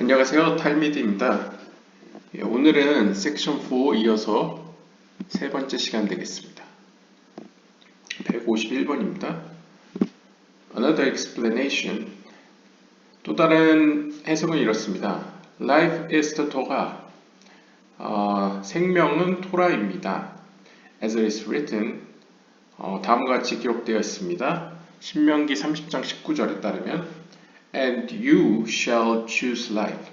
안녕하세요. 탈미드입니다. 오늘은 섹션 4 이어서 세 번째 시간 되겠습니다. 151번입니다. Another explanation. 또 다른 해석은 이렇습니다. Life is the Torah. 생명은 토라입니다. As it is written, 다음과 같이 기록되어 있습니다. 신명기 30장 19절에 따르면 And you shall choose life.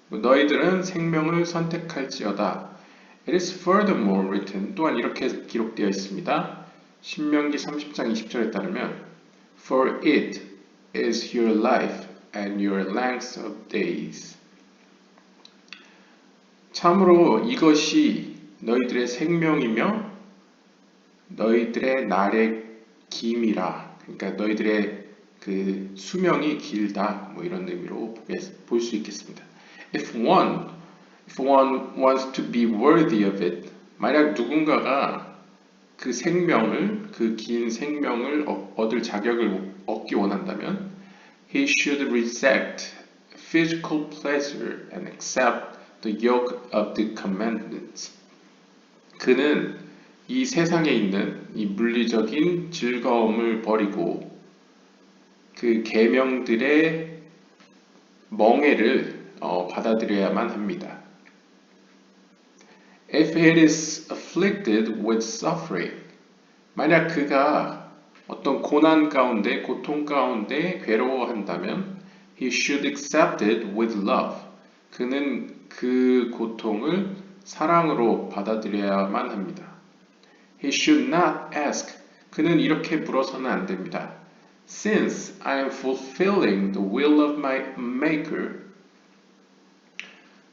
너희들은 생명을 선택할지어다. It is furthermore written. 또한 이렇게 기록되어 있습니다. 신명기 30장 20절에 따르면 For it is your life and your length of days. 참으로 이것이 너희들의 생명이며 너희들의 날의 김이라. 그러니까 너희들의 그 수명이 길다. 뭐 이런 의미로 볼 수 있겠습니다. If one wants to be worthy of it, 만약 누군가가 그 생명을, 그 긴 생명을 얻을 자격을 얻기 원한다면, he should reject physical pleasure and accept the yoke of the commandments. 그는 이 세상에 있는 이 물리적인 즐거움을 버리고 그 계명들의 멍에를 받아들여야만 합니다. If it is afflicted with suffering, 만약 그가 어떤 고난 가운데, 고통 가운데 괴로워한다면 he should accept it with love. 그는 그 고통을 사랑으로 받아들여야만 합니다. He should not ask. 그는 이렇게 물어서는 안 됩니다. Since I am fulfilling the will of my maker,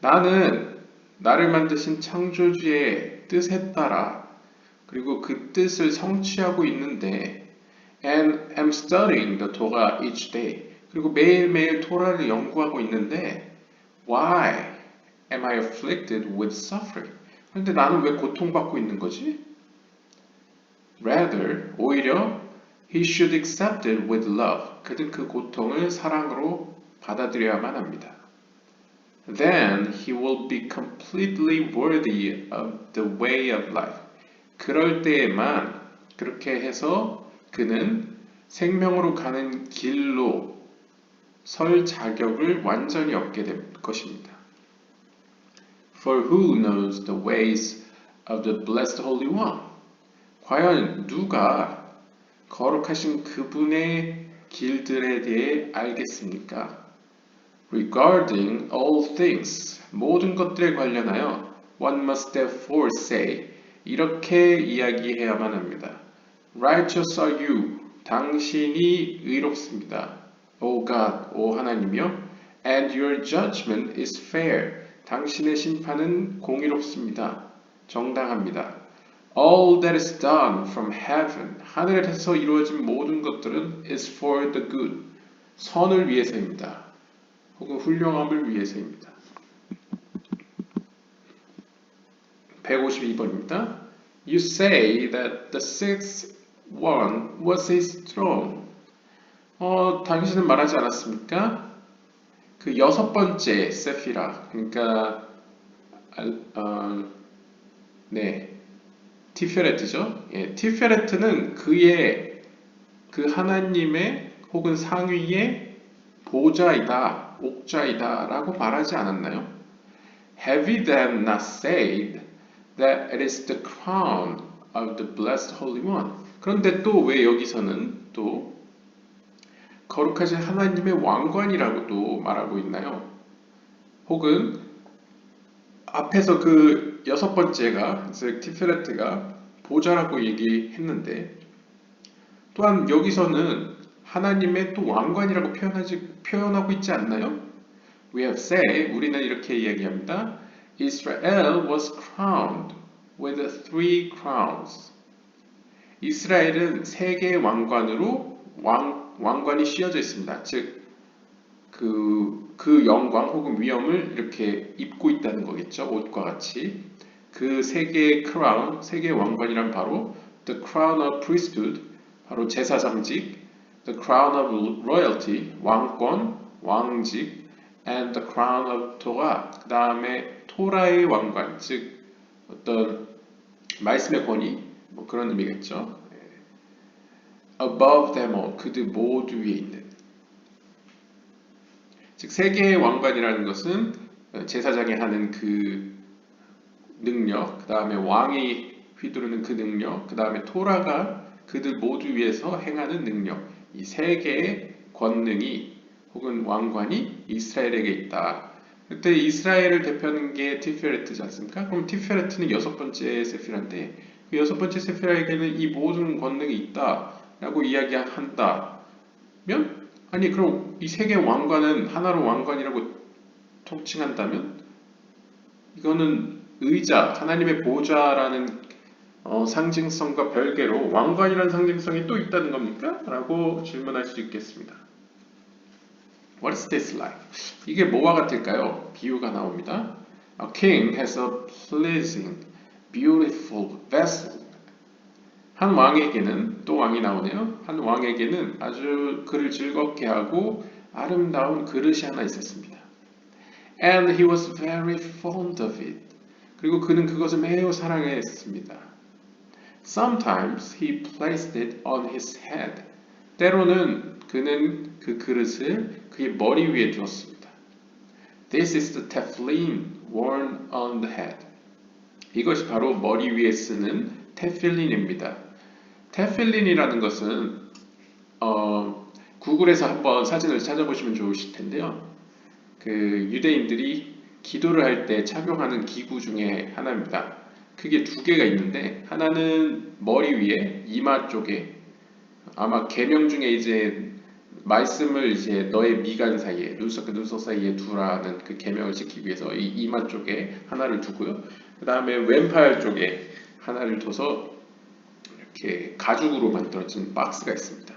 나는 나를 만드신 창조주의 뜻에 따라 그리고 그 뜻을 성취하고 있는데 and am studying the Torah each day. 그리고 매일매일 토라를 연구하고 있는데 why am I afflicted with suffering? 그런데 나는 왜 고통받고 있는 거지? Rather, 오히려 he should accept it with love. 그는 그 고통을 사랑으로 받아들여야만 합니다. Then he will be completely worthy of the way of life. 그럴 때에만 그렇게 해서 그는 생명으로 가는 길로 설 자격을 완전히 얻게 될 것입니다. For who knows the ways of the blessed Holy One? 과연 누가 거룩하신 그분의 길들에 대해 알겠습니까? Regarding all things, 모든 것들에 관련하여 one must therefore say, 이렇게 이야기해야만 합니다. Righteous are you, 당신이 의롭습니다. O God, 오 하나님이여, and your judgment is fair, 당신의 심판은 공의롭습니다. 정당합니다. All that is done from heaven, 하늘에서 이루어진 모든 것들은 is for the good, 선을 위해서입니다. 혹은 훌륭함을 위해서입니다. 152번입니다. You say that the sixth one was his throne. 당신은 말하지 않았습니까? 그 여섯 번째 세피라, 그러니까 티페레트죠. 예, 티페레트는 그의 그 하나님의 혹은 상위의 보좌이다, 옥좌이다 라고 말하지 않았나요? Have we then not said that it is the crown of the blessed Holy One? 그런데 또 왜 여기서는 또 거룩하신 하나님의 왕관이라고도 말하고 있나요? 혹은 앞에서 그 여섯 번째가 즉 티페레트가 보좌라고 얘기했는데 또한 여기서는 하나님의 또 왕관이라고 표현하고 있지 않나요? We have said, 우리는 이렇게 이야기합니다. Israel was crowned with three crowns. 이스라엘은 세 개의 왕관으로 왕관이 씌어져 있습니다. 즉, 그 영광 혹은 위엄을 이렇게 입고 있다는 거겠죠. 옷과 같이. 그 세 개의 크라운, 세 개의 왕관이란 바로 the crown of priesthood, 바로 제사장직, the crown of royalty, 왕권, 왕직, and the crown of Torah. 그 다음에 토라의 왕관, 즉 어떤 말씀의 권위, 뭐 그런 의미겠죠. above them all, 그들 모두 위에 있는. 즉 세계의 왕관이라는 것은 제사장이 하는 그 능력, 그 다음에 왕이 휘두르는 그 능력, 그 다음에 토라가 그들 모두 위에서 행하는 능력, 이 세 개의 권능이 혹은 왕관이 이스라엘에게 있다. 그때 이스라엘을 대표하는 게 티페레트지 않습니까? 그럼 티페레트는 여섯 번째 세피라인데 그 여섯 번째 세피라에게는 이 모든 권능이 있다라고 이야기한다면 아니 그럼 이 세 개의 왕관은 하나로 왕관이라고 통칭한다면 이거는 의자, 하나님의 보좌라는 상징성과 별개로 왕관이라는 상징성이 또 있다는 겁니까? 라고 질문할 수 있겠습니다. What is this like? 이게 뭐와 같을까요? 비유가 나옵니다. A king has a pleasing, beautiful vessel. 한 왕에게는, 또 왕이 나오네요. 한 왕에게는 아주 그를 즐겁게 하고 아름다운 그릇이 하나 있었습니다. And he was very fond of it. 그리고 그는 그것을 매우 사랑했습니다. Sometimes he placed it on his head. 때로는 그는 그 그릇을 그의 머리 위에 두었습니다. This is the tefillin worn on the head. 이것이 바로 머리 위에 쓰는 테필린입니다. 테필린이라는 것은 구글에서 한번 사진을 찾아보시면 좋으실 텐데요. 그 유대인들이 기도를 할 때 착용하는 기구 중에 하나입니다. 크게 두 개가 있는데 하나는 머리 위에 이마 쪽에 아마 계명 중에 이제 말씀을 이제 너의 미간 사이에 눈썹과 눈썹 사이에 두라는 그 계명을 지키기 위해서 이 이마 쪽에 하나를 두고요. 그 다음에 왼팔 쪽에 하나를 둬서 이렇게 가죽으로 만들어진 박스가 있습니다.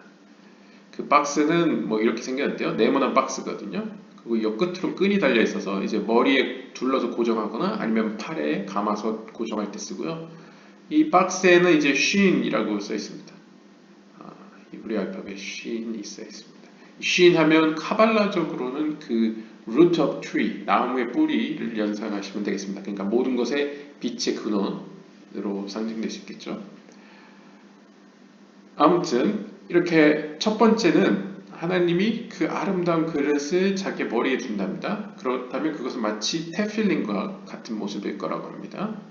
그 박스는 뭐 이렇게 생겼는데요. 네모난 박스거든요. 그리고 이 끝으로 끈이 달려 있어서 이제 머리에 둘러서 고정하거나 아니면 팔에 감아서 고정할 때 쓰고요. 이 박스에는 이제 쉰이라고 써 있습니다. 히브리 알파벳 쉰이 써 있습니다. 쉰 하면 카발라적으로는 그 root of tree, 나무의 뿌리를 연상하시면 되겠습니다. 그러니까 모든 것의 빛의 근원으로 상징될 수 있겠죠. 아무튼 이렇게 첫 번째는 하나님이 그 아름다운 그릇을 자기 머리에 둔답니다. 그렇다면 그것은 마치 테필린과 같은 모습일 거라고 합니다.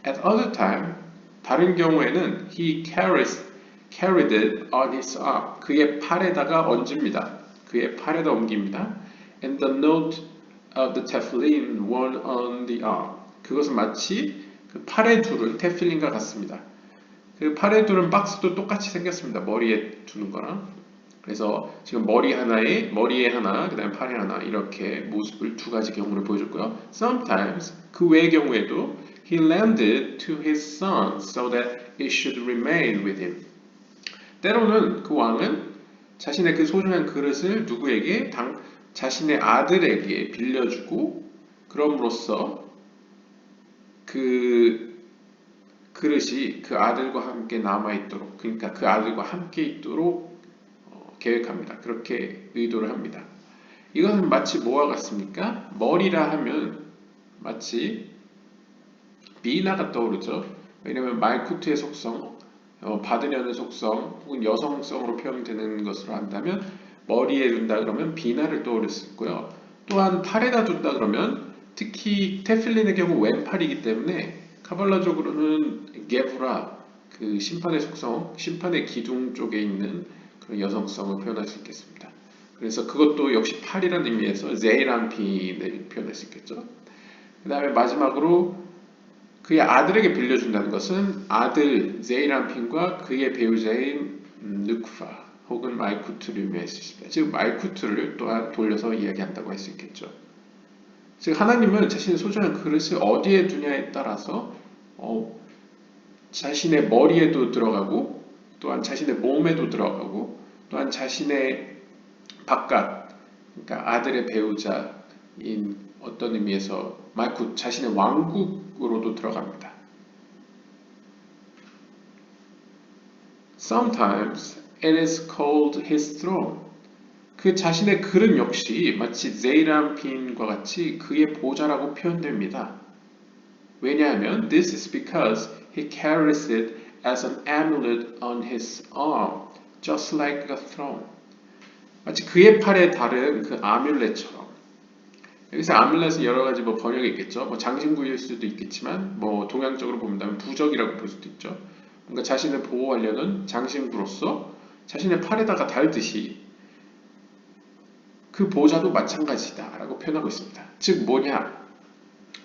At other time, 다른 경우에는 he carried it on his arm. 그의 팔에다가 얹습니다. 그의 팔에다 옮깁니다. And the note of the tefillin worn on the arm. 그것은 마치 그 팔에 두른 테필린과 같습니다. 그 팔에 두른 박스도 똑같이 생겼습니다. 머리에 두는 거랑. 그래서 지금 머리에 하나, 그 다음에 팔에 하나 이렇게 모습을 두 가지 경우를 보여줬고요. Sometimes 그 외의 경우에도 he lended to his son so that it should remain with him. 때로는 그 왕은 자신의 그 소중한 그릇을 누구에게? 자신의 아들에게 빌려주고 그럼으로써 그 그릇이 그 아들과 함께 남아있도록, 그러니까 그 아들과 함께 있도록 계획합니다. 그렇게 의도를 합니다. 이것은 마치 뭐와 같습니까? 머리라 하면 마치 비나가 떠오르죠. 왜냐하면 말쿠트의 속성, 받으려는 속성 혹은 여성성으로 표현되는 것으로 한다면 머리에 둔다 그러면 비나를 떠올릴 수 있고요. 또한 팔에다 둔다 그러면 특히 테필린의 경우 왼팔이기 때문에 카발라적으로는 게브라, 그 심판의 속성, 심판의 기둥 쪽에 있는 그런 여성성을 표현할 수 있겠습니다. 그래서 그것도 역시 팔이라는 의미에서 제이란핀을 표현할 수 있겠죠. 그 다음에 마지막으로 그의 아들에게 빌려준다는 것은 아들 제이란핀과 그의 배우자인 누크파 혹은 말쿠트를 의미할 수 있습니다. 즉 말쿠트를 또한 돌려서 이야기한다고 할 수 있겠죠. 즉 하나님은 자신의 소중한 그릇을 어디에 두냐에 따라서 자신의 머리에도 들어가고 또한 자신의 몸에도 들어가고 또한 자신의 바깥, 그러니까 아들의 배우자인 어떤 의미에서 말쿠 자신의 왕국으로도 들어갑니다. Sometimes it is called his throne. 그 자신의 그릇 역시 마치 제이람핀과 같이 그의 보좌라고 표현됩니다. 왜냐하면 this is because he carries it as an amulet on his arm, just like a throne. 마치 그의 팔에 달은 그 아뮬렛처럼. 여기서 아뮬렛은 여러 가지 번역이 있겠죠. 장신구일 수도 있겠지만 동양적으로 본다면 부적이라고 볼 수도 있죠. 뭔가 자신을 보호하려는 장신구로서 자신의 팔에다가 달듯이 그 보좌도 마찬가지다라고 표현하고 있습니다. 즉 뭐냐?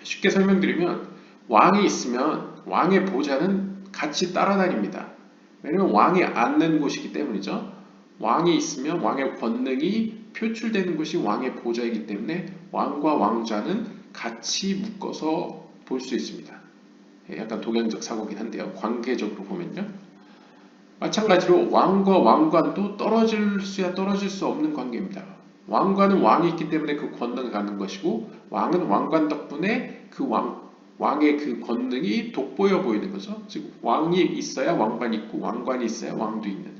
쉽게 설명드리면 왕이 있으면 왕의 보좌는 같이 따라다닙니다. 왜냐하면 왕이 앉는 곳이기 때문이죠. 왕이 있으면 왕의 권능이 표출되는 곳이 왕의 보좌이기 때문에 왕과 왕좌는 같이 묶어서 볼 수 있습니다. 약간 동양적 사고긴 한데요. 관계적으로 보면요. 마찬가지로 왕과 왕관도 떨어질 수야 떨어질 수 없는 관계입니다. 왕관은 왕이 있기 때문에 그 권능을 갖는 것이고 왕은 왕관 덕분에 그 왕의 그 권능이 돋보여 보이는 거죠. 즉 왕이 있어야 왕관이 있고 왕관이 있어야 왕도 있는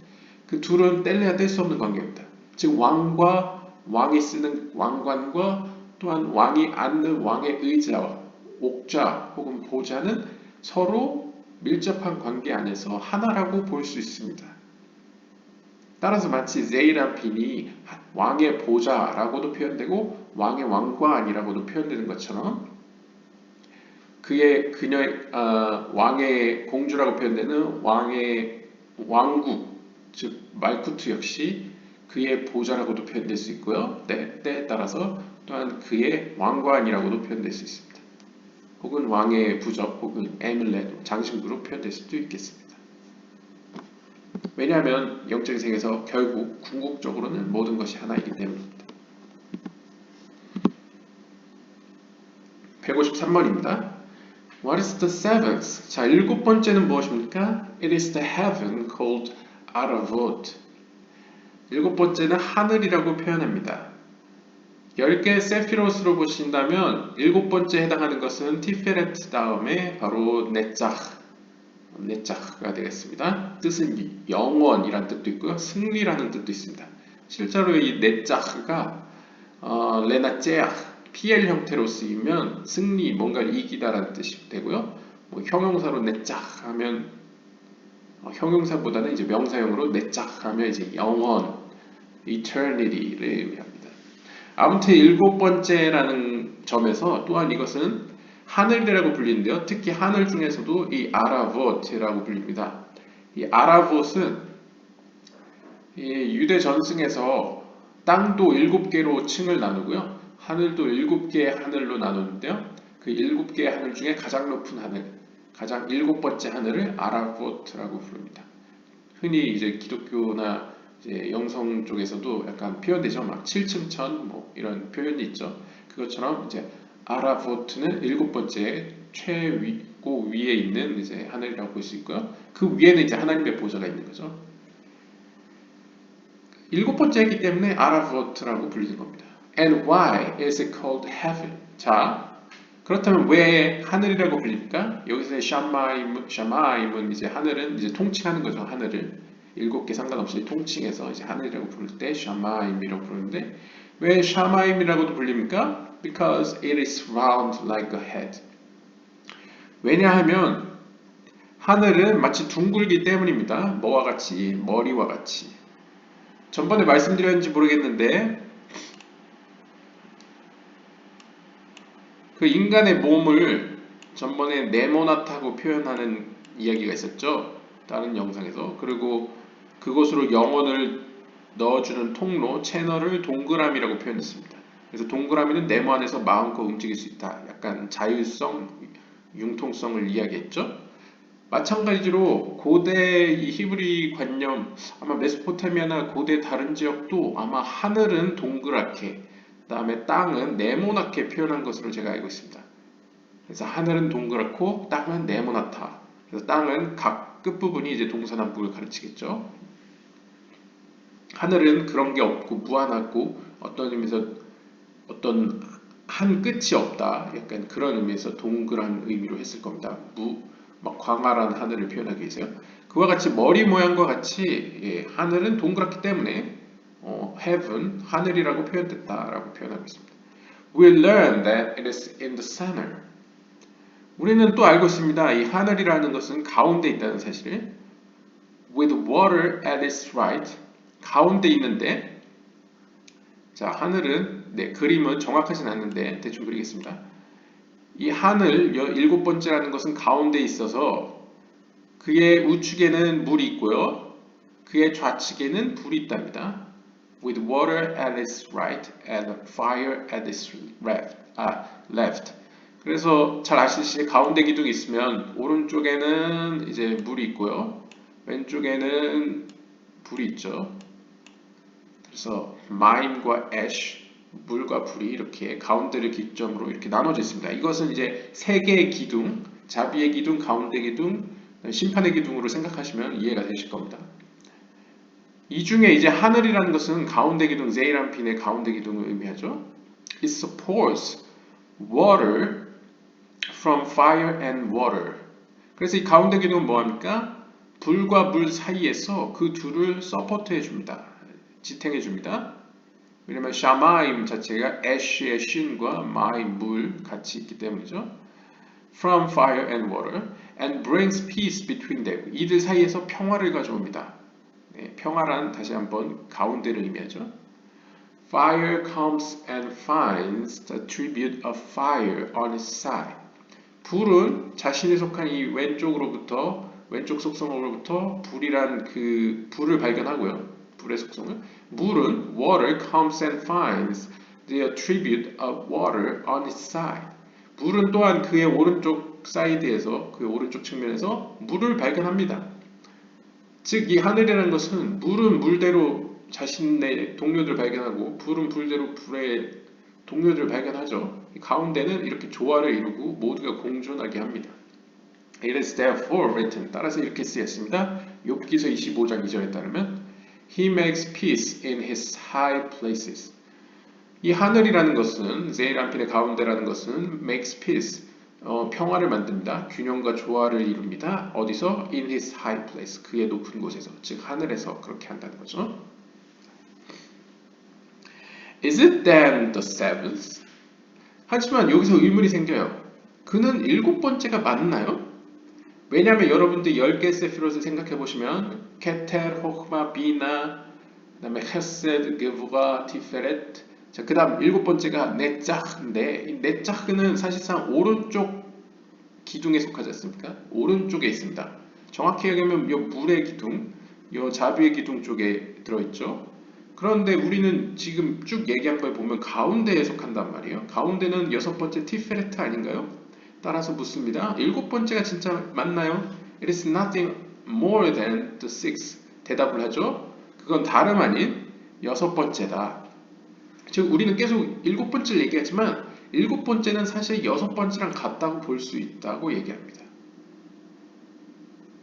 그 둘은 뗄래야 뗄 수 없는 관계입니다. 즉 왕과 왕이 쓰는 왕관과 또한 왕이 앉는 왕의 의자와 옥좌 혹은 보좌는 서로 밀접한 관계 안에서 하나라고 볼 수 있습니다. 따라서 마치 제이라핀이 왕의 보좌라고도 표현되고 왕의 왕관이라고도 표현되는 것처럼 그녀의 왕의 공주라고 표현되는 왕의 왕국 즉 말쿠트 역시 그의 보좌라고도 표현될 수 있고요. 때에 따라서 또한 그의 왕관이라고도 표현될 수 있습니다. 혹은 왕의 부적 혹은 에뮬렛 장신구로 표현될 수도 있겠습니다. 왜냐하면 영적인 세계에서 결국 궁극적으로는 모든 것이 하나이기 때문입니다. 153번입니다. What is the seventh? 자, 일곱 번째는 무엇입니까? It is the heaven called Aravot. 일곱 번째는 하늘이라고 표현합니다. 10개의 세피로스로 보신다면 일곱 번째 해당하는 것은 티페레트 다음에 바로 네자흐가 되겠습니다. 뜻은 영원이라는 뜻도 있고요. 승리라는 뜻도 있습니다. 실제로 이 네자흐가 레나제아흐 PL 형태로 쓰이면 승리, 뭔가를 이기다라는 뜻이 되고요. 형용사로 네자흐 하면 형용사보다는 이제 명사형으로 네자흐 하면 이제 영원, eternity를 의미합니다. 아무튼 일곱 번째라는 점에서 또한 이것은 하늘이라고 불리는데요. 특히 하늘 중에서도 이 아라봇이라고 불립니다. 이 아라봇은 유대 전승에서 땅도 7개로 층을 나누고요. 하늘도 7개의 하늘로 나누는데요. 그 7개의 하늘 중에 가장 높은 하늘, 가장 일곱 번째 하늘을 아라봇이라고 부릅니다. 흔히 이제 기독교나 이제 영성 쪽에서도 약간 표현되죠. 막 7층 천 이런 표현이 있죠. 그것처럼 이제 아라보트는 일곱 번째 최고 위에 있는 이제 하늘이라고 볼 수 있고요. 그 위에는 이제 하나님의 보좌가 있는 거죠. 일곱 번째이기 때문에 아라보트라고 불리는 겁니다. And why is it called heaven? 자, 그렇다면 왜 하늘이라고 불립니까? 여기서 샤마임은 이제 하늘은 이제 통칭하는 거죠. 하늘을 7개 상관없이 통칭해서 이제 하늘이라고 부를 때 샤마임이라고 부르는데 왜 샤마임이라고도 불립니까? Because it is round like a head. 왜냐하면 하늘은 마치 둥글기 때문입니다. 뭐와 같이? 머리와 같이. 전번에 말씀드렸는지 모르겠는데 그 인간의 몸을 전번에 네모나타고 표현하는 이야기가 있었죠. 다른 영상에서. 그리고 그것으로 영혼을 넣어주는 통로, 채널을 동그라미라고 표현했습니다. 그래서 동그라미는 네모 안에서 마음껏 움직일 수 있다. 약간 자율성, 융통성을 이야기했죠. 마찬가지로 고대 이 히브리 관념, 아마 메소포타미아나 고대 다른 지역도 아마 하늘은 동그랗게, 그 다음에 땅은 네모나게 표현한 것으로 제가 알고 있습니다. 그래서 하늘은 동그랗고 땅은 네모나다. 그래서 땅은 각 끝부분이 이제 동서남북을 가르치겠죠. 하늘은 그런 게 없고 무한하고 어떤 의미에서 어떤 한 끝이 없다. 약간 그런 의미에서 동그란 의미로 했을 겁니다. 막 광활한 하늘을 표현하기 위해서요. 그와 같이 머리 모양과 같이 하늘은 동그랗기 때문에 heaven, 하늘이라고 표현됐다라고 표현하고 있습니다. We learn that it is in the center. 우리는 또 알고 있습니다. 이 하늘이라는 것은 가운데 있다는 사실을. With water at its right. 가운데 있는데, 자, 하늘은, 네, 그림은 정확하진 않는데 대충 그리겠습니다. 이 하늘 7번째라는 것은 가운데 있어서 그의 우측에는 물이 있고요. 그의 좌측에는 불이 있답니다. With water at its right and fire at its left. 그래서 잘 아시듯이 가운데 기둥이 있으면 오른쪽에는 이제 물이 있고요. 왼쪽에는 불이 있죠. 그래서 mime과 ash, 물과 불이 이렇게 가운데를 기점으로 이렇게 나눠져 있습니다. 이것은 이제 세 개의 기둥, 자비의 기둥, 가운데 기둥, 심판의 기둥으로 생각하시면 이해가 되실 겁니다. 이 중에 이제 하늘이라는 것은 가운데 기둥, 제이란핀의 가운데 기둥을 의미하죠. It supports water from fire and water. 그래서 이 가운데 기둥은 뭐합니까? 불과 물 사이에서 그 둘을 서포트 해줍니다. 지탱해 줍니다. 왜냐면 샤마임 자체가 애쉬의 쉰과 마이 물 같이 있기 때문이죠. From fire and water and brings peace between them. 이들 사이에서 평화를 가져옵니다. 네, 평화란 다시 한번 가운데를 의미하죠. Fire comes and finds the tribute of fire on its side. 불은 자신에 속한 이 왼쪽 속성으로부터 불이란 그 불을 발견하고요. 불의 속성을. 물은 water comes and finds the attribute of water on its side. 물은 또한 그의 오른쪽 사이드에서, 그의 오른쪽 측면에서 물을 발견합니다. 즉, 이 하늘이라는 것은 물은 물대로 자신의 동료들을 발견하고 불은 불대로 불의 동료들을 발견하죠. 가운데는 이렇게 조화를 이루고 모두가 공존하게 합니다. It is therefore written. 따라서 이렇게 쓰였습니다. 욥기서 25장 2절에 따르면 He makes peace in his high places. 이 하늘이라는 것은 제이란핀의 가운데라는 것은 makes peace. 평화를 만듭니다. 균형과 조화를 이룹니다. 어디서? In his high place. 그의 높은 곳에서. 즉 하늘에서 그렇게 한다는 거죠. Is it then the seventh? 하지만 여기서 의문이 생겨요. 그는 7번째가 맞나요? 왜냐하면 여러분들 10개 세피롯을 생각해 보시면 케텔, 호크마, 비나, 그 다음에 헤세드, 게부가, 티페렛. 자, 그 다음 7번째가 네짜흐인데 이 네짜흐는 사실상 오른쪽 기둥에 속하지 않습니까? 오른쪽에 있습니다. 정확히 얘기하면 이 물의 기둥, 이 자비의 기둥 쪽에 들어있죠. 그런데 우리는 지금 쭉 얘기한 걸 보면 가운데에 속한단 말이에요. 가운데는 6번째 티페레트 아닌가요? 따라서 묻습니다. 7번째가 진짜 맞나요? It is nothing more than the sixth. 대답을 하죠. 그건 다름 아닌 6번째다. 즉 우리는 계속 7번째를 얘기하지만 7번째는 사실 6번째랑 같다고 볼 수 있다고 얘기합니다.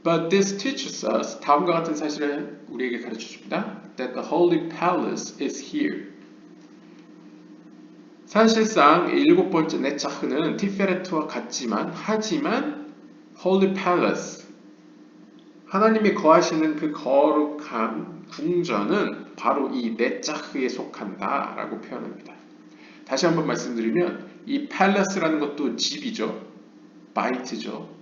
But this teaches us, 다음과 같은 사실을 우리에게 가르쳐줍니다. That the holy palace is here. 사실상 7번째 네차흐는 티페레트와 같지만 하지만 holy palace, 하나님이 거하시는 그 거룩한 궁전은 바로 이 네차흐에 속한다 라고 표현합니다. 다시 한번 말씀드리면 이 palace라는 것도 집이죠. 바이트죠.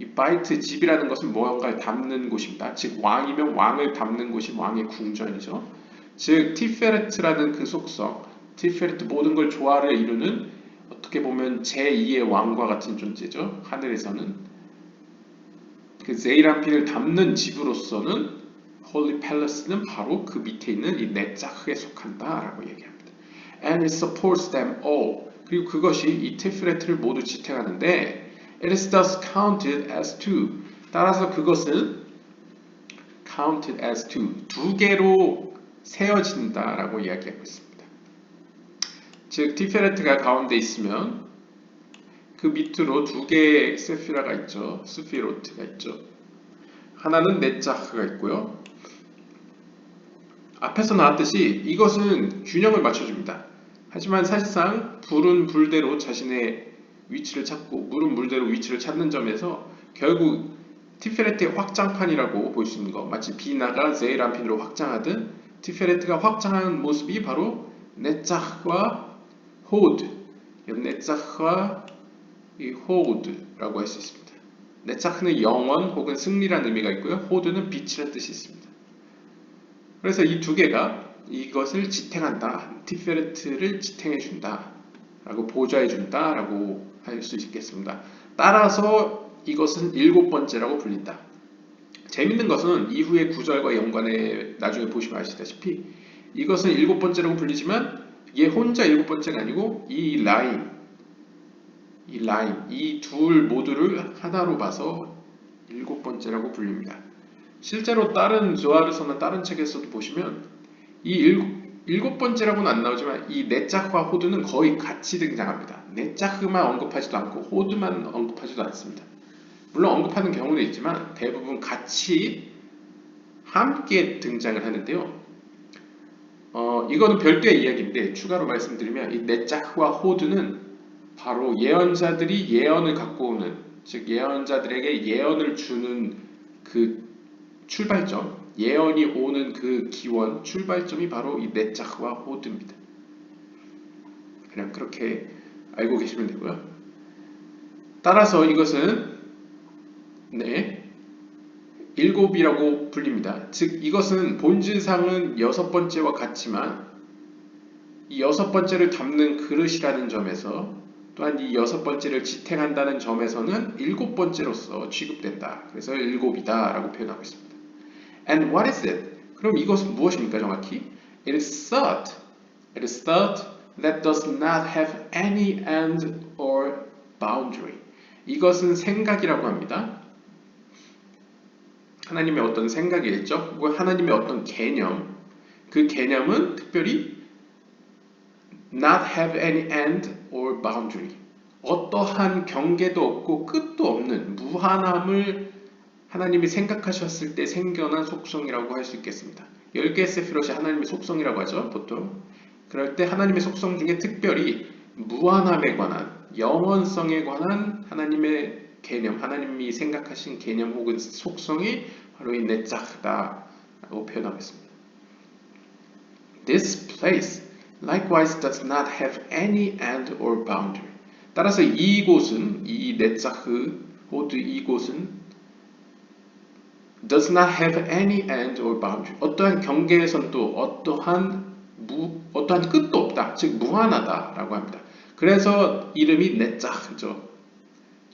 이 바이트 집이라는 것은 무언가를 담는 곳입니다. 즉 왕이면 왕을 담는 곳이 왕의 궁전이죠. 즉 티페레트라는 그 속성, 티페레트 모든 걸 조화를 이루는 어떻게 보면 제2의 왕과 같은 존재죠. 하늘에서는 그 제이란핀을 담는 집으로서는 홀리 팰러스는 바로 그 밑에 있는 이 네짜흐에 속한다라고 얘기합니다. And it supports them all. 그리고 그것이 이 티페레트를 모두 지탱하는데 It is thus counted as two. 따라서 그것은 counted as two. 두 개로 세어진다라고 이야기하고 있습니다. 즉 티페레트가 가운데 있으면 그 밑으로 두 개의 세피라가 있죠. 스피로트가 있죠. 하나는 네짜흐가 있고요. 앞에서 나왔듯이 이것은 균형을 맞춰줍니다. 하지만 사실상 불은 불대로 자신의 위치를 찾고 물은 물대로 위치를 찾는 점에서 결국 티페레트의 확장판이라고 볼 수 있는 거, 마치 비나가 제이란핀으로 확장하듯 티페레트가 확장한 모습이 바로 네짜흐와 호드, 네짜흐와 이 호드라고 할 수 있습니다. 네짜흐는 영원 혹은 승리라는 의미가 있고요. 호드는 빛이라는 뜻이 있습니다. 그래서 이 두 개가 이것을 지탱한다, 티페레트를 지탱해준다 라고 보좌해준다 라고 할 수 있겠습니다. 따라서 이것은 일곱 번째라고 불린다. 재밌는 것은 이후의 구절과 연관에 나중에 보시면 아시다시피 이것은 일곱 번째라고 불리지만 얘 혼자 일곱 번째가 아니고 이 라인, 이 둘 모두를 하나로 봐서 일곱 번째라고 불립니다. 실제로 다른 조아르서나 다른 책에서도 보시면 이 일곱 번째라고는 안 나오지만 이 네짜흐와 호드는 거의 같이 등장합니다. 네짜흐만 언급하지도 않고 호드만 언급하지도 않습니다. 물론 언급하는 경우도 있지만 대부분 같이 함께 등장을 하는데요. 이거는 별도의 이야기인데 추가로 말씀드리면 이 네짜흐와 호드는 바로 예언자들이 예언을 갖고 오는, 즉 예언자들에게 예언을 주는 그 출발점, 예언이 오는 그 기원, 출발점이 바로 이 네짜흐와 호드입니다. 그냥 그렇게 알고 계시면 되고요. 따라서 이것은 일곱이라고 불립니다. 즉 이것은 본질상은 여섯 번째와 같지만 이 여섯 번째를 담는 그릇이라는 점에서 또한 이 여섯 번째를 지탱한다는 점에서는 일곱 번째로서 취급된다. 그래서 일곱이다 라고 표현하고 있습니다. And what is it? 그럼 이것은 무엇입니까 정확히? It is thought. It is thought that does not have any end or boundary. 이것은 생각이라고 합니다. 하나님의 어떤 생각이겠죠? 하나님의 어떤 개념. 그 개념은 특별히 not have any end or boundary. 어떠한 경계도 없고 끝도 없는 무한함을 하나님이 생각하셨을 때 생겨난 속성이라고 할 수 있겠습니다. 10개의 세피롯이 하나님의 속성이라고 하죠, 보통. 그럴 때 하나님의 속성 중에 특별히 무한함에 관한, 영원성에 관한 하나님의 개념, 하나님이 생각하신 개념 혹은 속성이 바로 이 네짜흐다라고 표현하겠습니다. This place likewise does not have any end or boundary. 따라서 이곳은, 이 네짜흐 호드 이곳은 does not have any end or boundary. 어떠한 경계선도 어떠한 끝도 없다. 즉 무한하다라고 합니다. 그래서 이름이 네짜흐죠.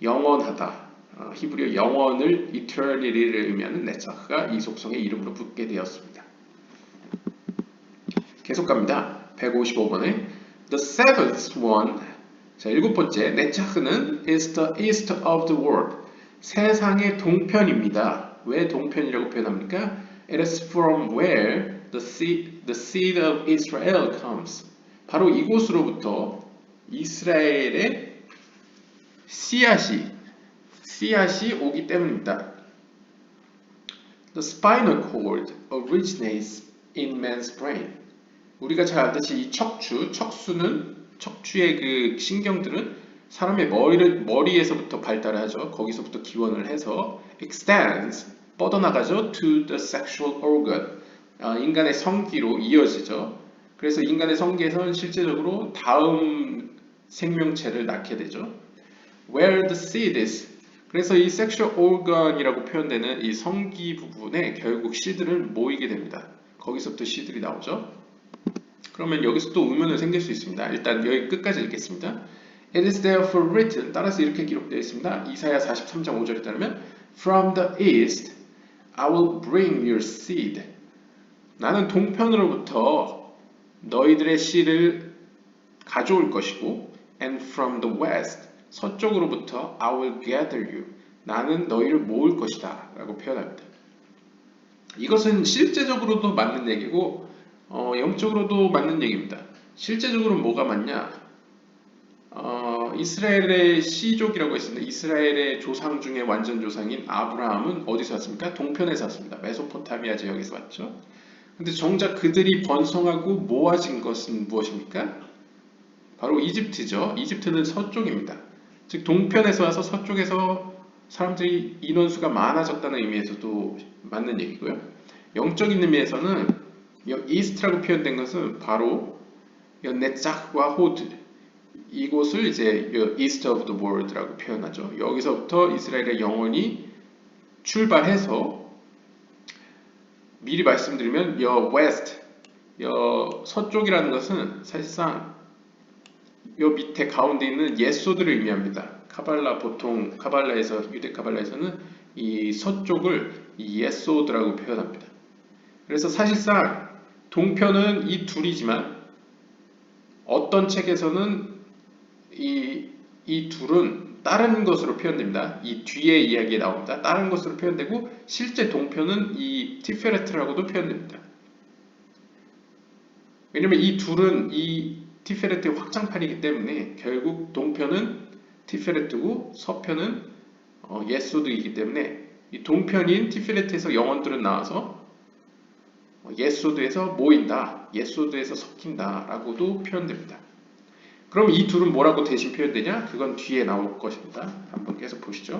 영원하다. 히브리어 영원을 eternity를 의미하는 네짜흐가 이 속성의 이름으로 붙게 되었습니다. 계속 갑니다. 155번에 The seventh one. 자, 일곱 번째 네짜흐는 is the east of the world. 세상의 동편입니다. 왜 동편이라고 표현합니까? It is from where the seed of Israel comes. 바로 이곳으로부터 이스라엘의 씨앗이 오기 때문입니다. The spinal cord originates in man's brain. 우리가 잘 알듯이 이 척추의 그 신경들은 사람의 머리에서부터 발달하죠. 거기서부터 기원을 해서 extends, 뻗어나가죠. to the sexual organ, 인간의 성기로 이어지죠. 그래서 인간의 성기에서는 실제적으로 다음 생명체를 낳게 되죠. Where the seed is, 그래서 이 sexual organ이라고 표현되는 이 성기 부분에 결국 씨들을 모이게 됩니다. 거기서부터 씨들이 나오죠. 그러면 여기서 또 의문이 생길 수 있습니다. 일단 여기 끝까지 읽겠습니다. It is therefore written, 따라서 이렇게 기록되어 있습니다. 이사야 43장 5절에 따르면 From the east I will bring your seed. 나는 동편으로부터 너희들의 씨를 가져올 것이고 And from the west, 서쪽으로부터 I will gather you. 나는 너희를 모을 것이다 라고 표현합니다. 이것은 실제적으로도 맞는 얘기고 영적으로도 맞는 얘기입니다. 실제적으로 뭐가 맞냐? 이스라엘의 씨족이라고 했습니다. 이스라엘의 조상 중에 완전 조상인 아브라함은 어디서 왔습니까? 동편에서 왔습니다. 메소포타미아 지역에서 왔죠. 근데 정작 그들이 번성하고 모아진 것은 무엇입니까? 바로 이집트죠. 이집트는 서쪽입니다. 즉 동편에서 와서 서쪽에서 사람들이 인원수가 많아졌다는 의미에서도 맞는 얘기고요. 영적인 의미에서는 east라고 표현된 것은 바로 네짝과 호드 이곳을 이제 east of the world라고 표현하죠. 여기서부터 이스라엘의 영혼이 출발해서 미리 말씀드리면 west, 서쪽이라는 것은 사실상 요 밑에 가운데 있는 예소드를 의미합니다. 보통 카발라에서 유대 카발라에서는 이 서쪽을 예소드라고 표현합니다. 그래서 사실상 동편은 이 둘이지만 어떤 책에서는 이 둘은 다른 것으로 표현됩니다. 이 뒤에 이야기에 나옵니다. 다른 것으로 표현되고 실제 동편은 이 티페레트라고도 표현됩니다. 왜냐면 이 둘은 이 티페레트의 확장판이기 때문에 결국 동편은 티페레트고 서편은 예소드이기 때문에 이 동편인 티페레트에서 영혼들은 나와서 예소드에서 모인다, 예소드에서 섞인다 라고도 표현됩니다. 그럼 이 둘은 뭐라고 대신 표현되냐? 그건 뒤에 나올 것입니다. 한번 계속 보시죠.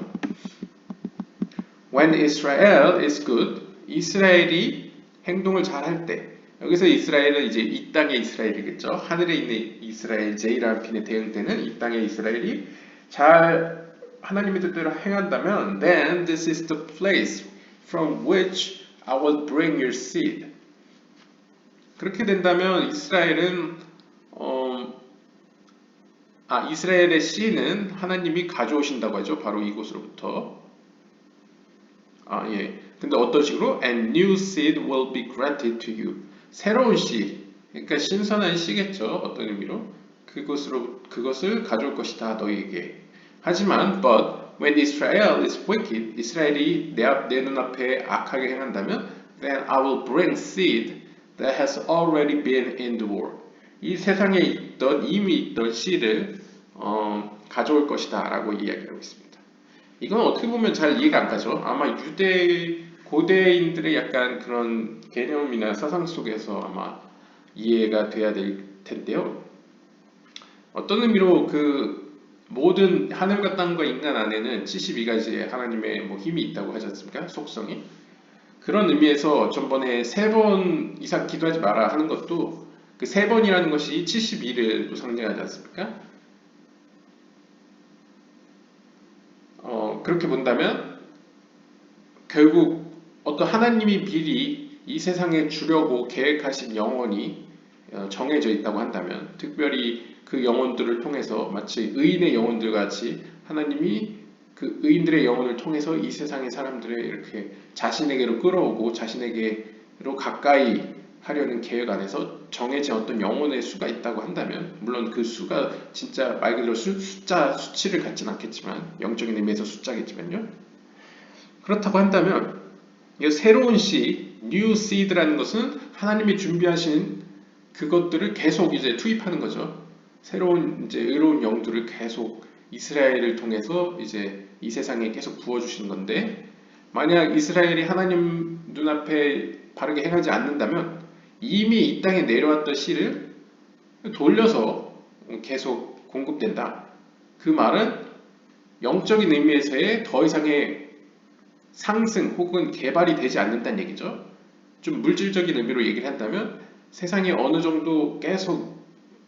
When Israel is good, 이스라엘이 행동을 잘할 때, 여기서 이스라엘은 이제 이 땅의 이스라엘이겠죠. 하늘에 있는 이스라엘, 제이라핀의 대응되는 이 땅의 이스라엘이 잘 하나님의 뜻대로 행한다면, then this is the place from which I will bring your seed. 그렇게 된다면 이스라엘은 이스라엘의 씨는 하나님이 가져오신다고 하죠. 바로 이곳으로부터. 근데 어떤 식으로? And new seed will be granted to you. 새로운 씨, 그러니까 신선한 씨겠죠. 어떤 의미로? 그것을 가져올 것이다. 너희에게. 하지만, but when Israel is wicked, 이스라엘이 내 눈앞에 악하게 행한다면, then I will bring seed that has already been in the world. 이 세상에 이미 있던 씨를 가져올 것이다 라고 이야기하고 있습니다. 이건 어떻게 보면 잘 이해가 안 가죠. 아마 고대인들의 약간 그런 개념이나 사상 속에서 아마 이해가 돼야 될 텐데요. 어떤 의미로 그 모든 하늘과 땅과 인간 안에는 72가지의 하나님의 힘이 있다고 하지 않습니까? 속성이. 그런 의미에서 전번에 3번 이상 기도하지 마라 하는 것도 그 3번이라는 것이 72를 또 상징하지 않습니까? 그렇게 본다면 결국 어떤 하나님이 미리 이 세상에 주려고 계획하신 영혼이 정해져 있다고 한다면 특별히 그 영혼들을 통해서 마치 의인의 영혼들 같이 하나님이 그 의인들의 영혼을 통해서 이 세상의 사람들을 이렇게 자신에게로 끌어오고 자신에게로 가까이 하려는 계획 안에서 정해진 어떤 영혼의 수가 있다고 한다면 물론 그 수가 진짜 말 그대로 수치를 갖진 않겠지만 영적인 의미에서 숫자겠지만요. 그렇다고 한다면 이 새로운 씨, new seed라는 것은 하나님이 준비하신 그것들을 계속 이제 투입하는 거죠. 새로운 이제 의로운 영들을 계속 이스라엘을 통해서 이제 이 세상에 계속 부어주시는 건데 만약 이스라엘이 하나님 눈앞에 바르게 행하지 않는다면 이미 이 땅에 내려왔던 씨를 돌려서 계속 공급된다. 그 말은 영적인 의미에서의 더 이상의 상승 혹은 개발이 되지 않는다는 얘기죠. 좀 물질적인 의미로 얘기를 한다면 세상이 어느 정도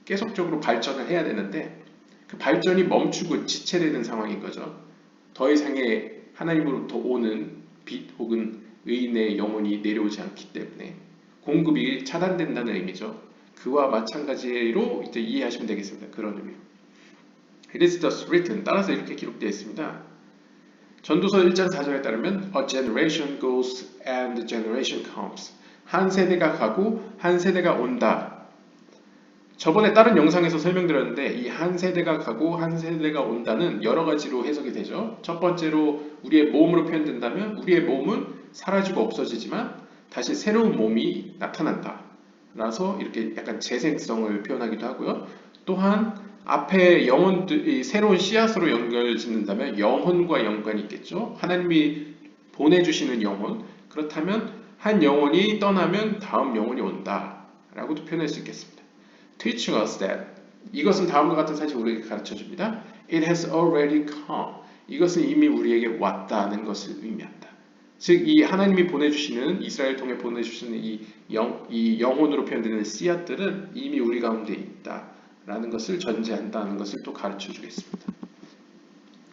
계속적으로 발전을 해야 되는데 그 발전이 멈추고 지체되는 상황인 거죠. 더 이상의 하나님으로부터 오는 빛 혹은 의인의 영혼이 내려오지 않기 때문에 공급이 차단된다는 의미죠. 그와 마찬가지로 이제 이해하시면 되겠습니다. 그런 의미로. It is thus written. 따라서 이렇게 기록되어 있습니다. 전도서 1장 4절에 따르면 A generation goes and a generation comes. 한 세대가 가고 한 세대가 온다. 저번에 다른 영상에서 설명드렸는데 이 한 세대가 가고 한 세대가 온다는 여러 가지로 해석이 되죠. 첫 번째로 우리의 몸으로 표현된다면 우리의 몸은 사라지고 없어지지만 다시 새로운 몸이 나타난다. 라서 이렇게 약간 재생성을 표현하기도 하고요. 또한 앞에 영혼들이 새로운 씨앗으로 연결 짓는다면 영혼과 연관이 있겠죠. 하나님이 보내주시는 영혼. 그렇다면 한 영혼이 떠나면 다음 영혼이 온다. 라고도 표현할 수 있겠습니다. Teaching us that. 이것은 다음과 같은 사실을 우리에게 가르쳐줍니다. It has already come. 이것은 이미 우리에게 왔다는 것을 의미한다. 즉 이 하나님이 보내주시는 이스라엘 통해 보내주시는 이 영혼으로 표현되는 씨앗들은 이미 우리 가운데 있다라는 것을 전제한다는 것을 또 가르쳐 주겠습니다.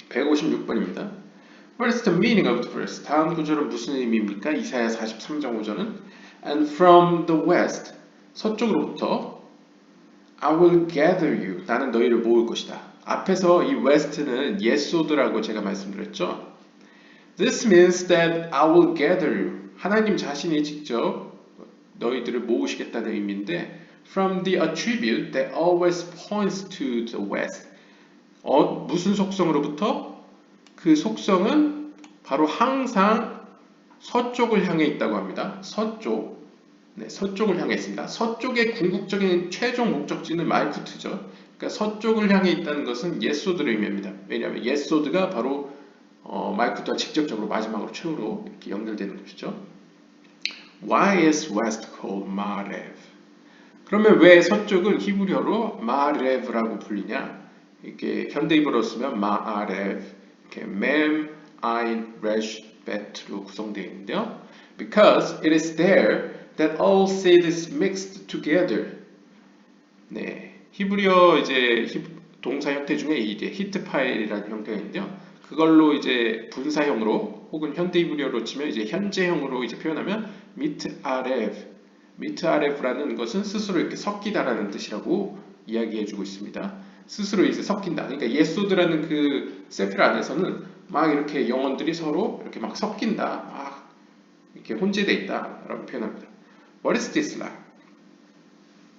156번입니다. What is the meaning of the verse? 다음 구절은 무슨 의미입니까? 이사야 43장 5절은 And from the west, 서쪽으로부터 I will gather you. 나는 너희를 모을 것이다. 앞에서 이 west는 예소드라고 제가 말씀드렸죠. This means that I will gather you. 하나님 자신이 직접 너희들을 모으시겠다는 의미인데 from the attribute that always points to the west. 무슨 속성으로부터? 그 속성은 바로 항상 서쪽을 향해 있다고 합니다. 서쪽. 네, 서쪽을 향해 있습니다. 서쪽의 궁극적인 최종 목적지는 말쿠트죠. 그러니까 서쪽을 향해 있다는 것은 예소드를 의미합니다. 왜냐하면 예소드가 바로 말쿠트와 직접적으로 마지막으로 최후로 이렇게 연결되는 것이죠. Why is west called Marev? 그러면 왜 서쪽은 히브리어로 마레브라고 불리냐? 이렇게 현대인으로 쓰면 마아레브, 이렇게 멤, 아인, 레쉬, 베트로 구성되어 있는데요. Because it is there that all seed is mixed together. 네, 히브리어 이제 동사 형태 중에 이제 히트 파일이라는 형태가 있는데요. 그걸로 이제 분사형으로 혹은 현대 히브리어로 치면 이제 현재형으로 이제 표현하면 미트아레브라는 것은 스스로 이렇게 섞이다라는 뜻이라고 이야기해주고 있습니다. 스스로 이제 섞인다. 그러니까 예소드라는 그 세필 안에서는 막 이렇게 영혼들이 서로 이렇게 막 섞인다, 막 이렇게 혼재돼 있다라고 표현합니다. What is this like?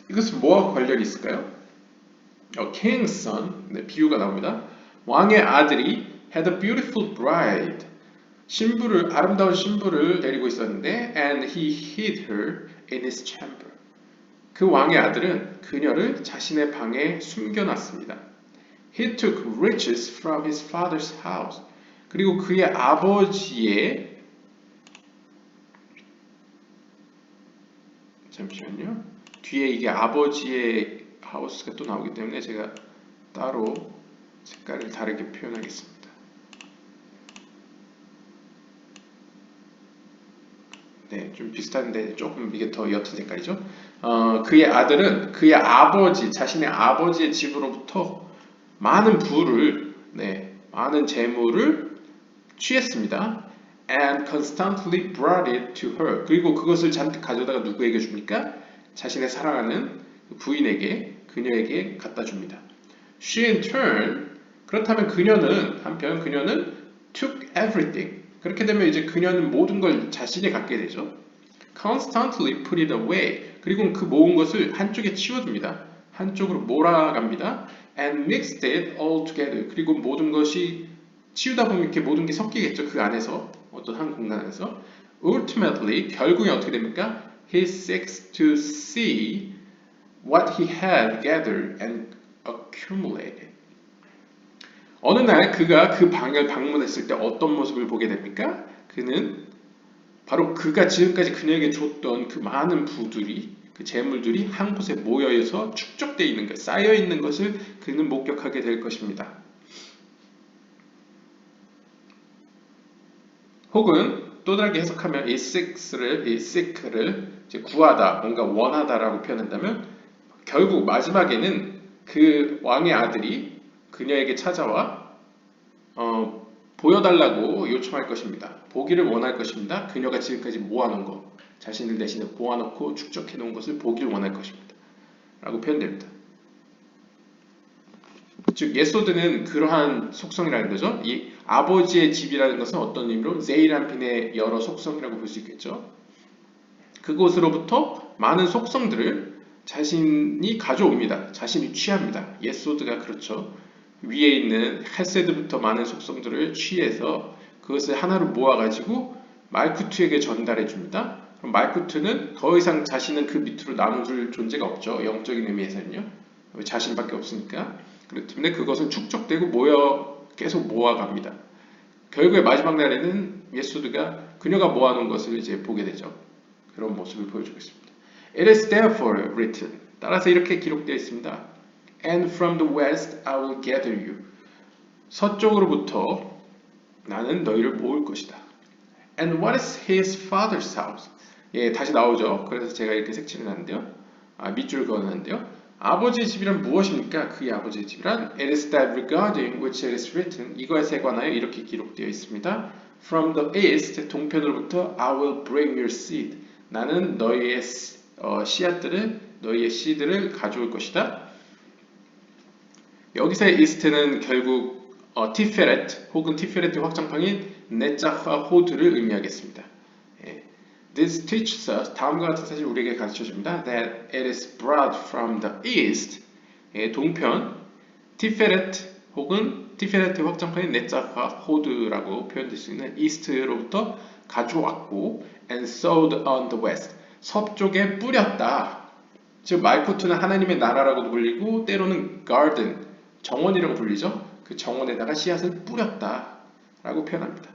이것은 뭐와 관련이 있을까요? King's son, 네, 비유가 나옵니다. 왕의 아들이 had a beautiful bride. 아름다운 신부를 데리고 있었는데 and he hid her in his chamber. 그 왕의 아들은 그녀를 자신의 방에 숨겨놨습니다. He took riches from his father's house. 그리고 그의 아버지의 잠시만요. 뒤에 이게 아버지의 하우스가 또 나오기 때문에 제가 따로 색깔을 다르게 표현하겠습니다. 네, 좀 비슷한데 조금 이게 더 옅은 색깔이죠. 그의 아들은 그의 아버지, 자신의 아버지의 집으로부터 많은 많은 재물을 취했습니다. And constantly brought it to her. 그리고 그것을 잔뜩 가져다가 누구에게 줍니까? 자신의 사랑하는 부인에게, 그녀에게 갖다 줍니다. She in turn, 그렇다면 한편 그녀는 took everything. 그렇게 되면 이제 그녀는 모든 걸 자신이 갖게 되죠. Constantly put it away. 그리고 그 모은 것을 한쪽에 치워둡니다. 한쪽으로 몰아갑니다. And mixed it all together. 그리고 모든 것이 치우다 보면 이렇게 모든 게 섞이겠죠. 그 안에서 어떤 한 공간 안에서. Ultimately 결국에 어떻게 됩니까? He seeks to see what he had gathered and accumulated. 어느 날 그가 그 방을 방문했을 때 어떤 모습을 보게 됩니까? 그는 바로 그가 지금까지 그녀에게 줬던 그 많은 부들이, 그 재물들이 한 곳에 모여서 축적되어 있는 것, 쌓여 있는 것을 그는 목격하게 될 것입니다. 혹은 또 다르게 해석하면 이 seek를 이제 구하다, 뭔가 원하다라고 표현한다면 결국 마지막에는 그 왕의 아들이 그녀에게 찾아와 보여달라고 요청할 것입니다. 보기를 원할 것입니다. 그녀가 지금까지 모아놓은 것, 자신을 대신에 모아놓고 축적해 놓은 것을 보기를 원할 것입니다. 라고 표현됩니다. 즉 예소드는 그러한 속성이라는 거죠. 이 아버지의 집이라는 것은 어떤 의미로 제이란핀의 여러 속성이라고 볼 수 있겠죠. 그곳으로부터 많은 속성들을 자신이 가져옵니다. 자신이 취합니다. 예소드가 그렇죠. 위에 있는 헤세드부터 많은 속성들을 취해서 그것을 하나로 모아가지고 말쿠트에게 전달해 줍니다. 그럼 말쿠트는 더 이상 자신은 그 밑으로 나눠줄 존재가 없죠. 영적인 의미에서는요. 자신밖에 없으니까. 그렇기 때문에 그것은 축적되고 계속 모아갑니다. 결국에 마지막 날에는 예수드가 그녀가 모아놓은 것을 이제 보게 되죠. 그런 모습을 보여주고 있습니다. It is therefore written. 따라서 이렇게 기록되어 있습니다. And from the west I will gather you. 서쪽으로부터 나는 너희를 모을 것이다. And what is his father's house? 예, 다시 나오죠. 그래서 제가 이렇게 색칠을 하는데요. 밑줄 그어놨는데요. 아버지의 집이란 무엇입니까? 그의 아버지의 집이란 It is that regarding which it is written 이것에 관하여 이렇게 기록되어 있습니다. From the east, 동편으로부터 I will bring your seed. 나는 너희의 씨앗들을 너희의 씨들을 가져올 것이다. 여기서의 east는 결국 티페렛 혹은 티페렛의 확장판인 네자화 호드를 의미하겠습니다. 예. This teaches us 다음과 같은 사실 우리에게 가르쳐줍니다. That it is brought from the east. 예, 동편 티페렛 혹은 티페렛의 확장판인 네자화 호드라고 표현될 수 있는 east로부터 가져왔고 and sowed on the west. 서쪽에 뿌렸다. 즉 말쿠트는 하나님의 나라라고도 불리고 때로는 garden 정원이라고 불리죠. 그 정원에다가 씨앗을 뿌렸다 라고 표현합니다.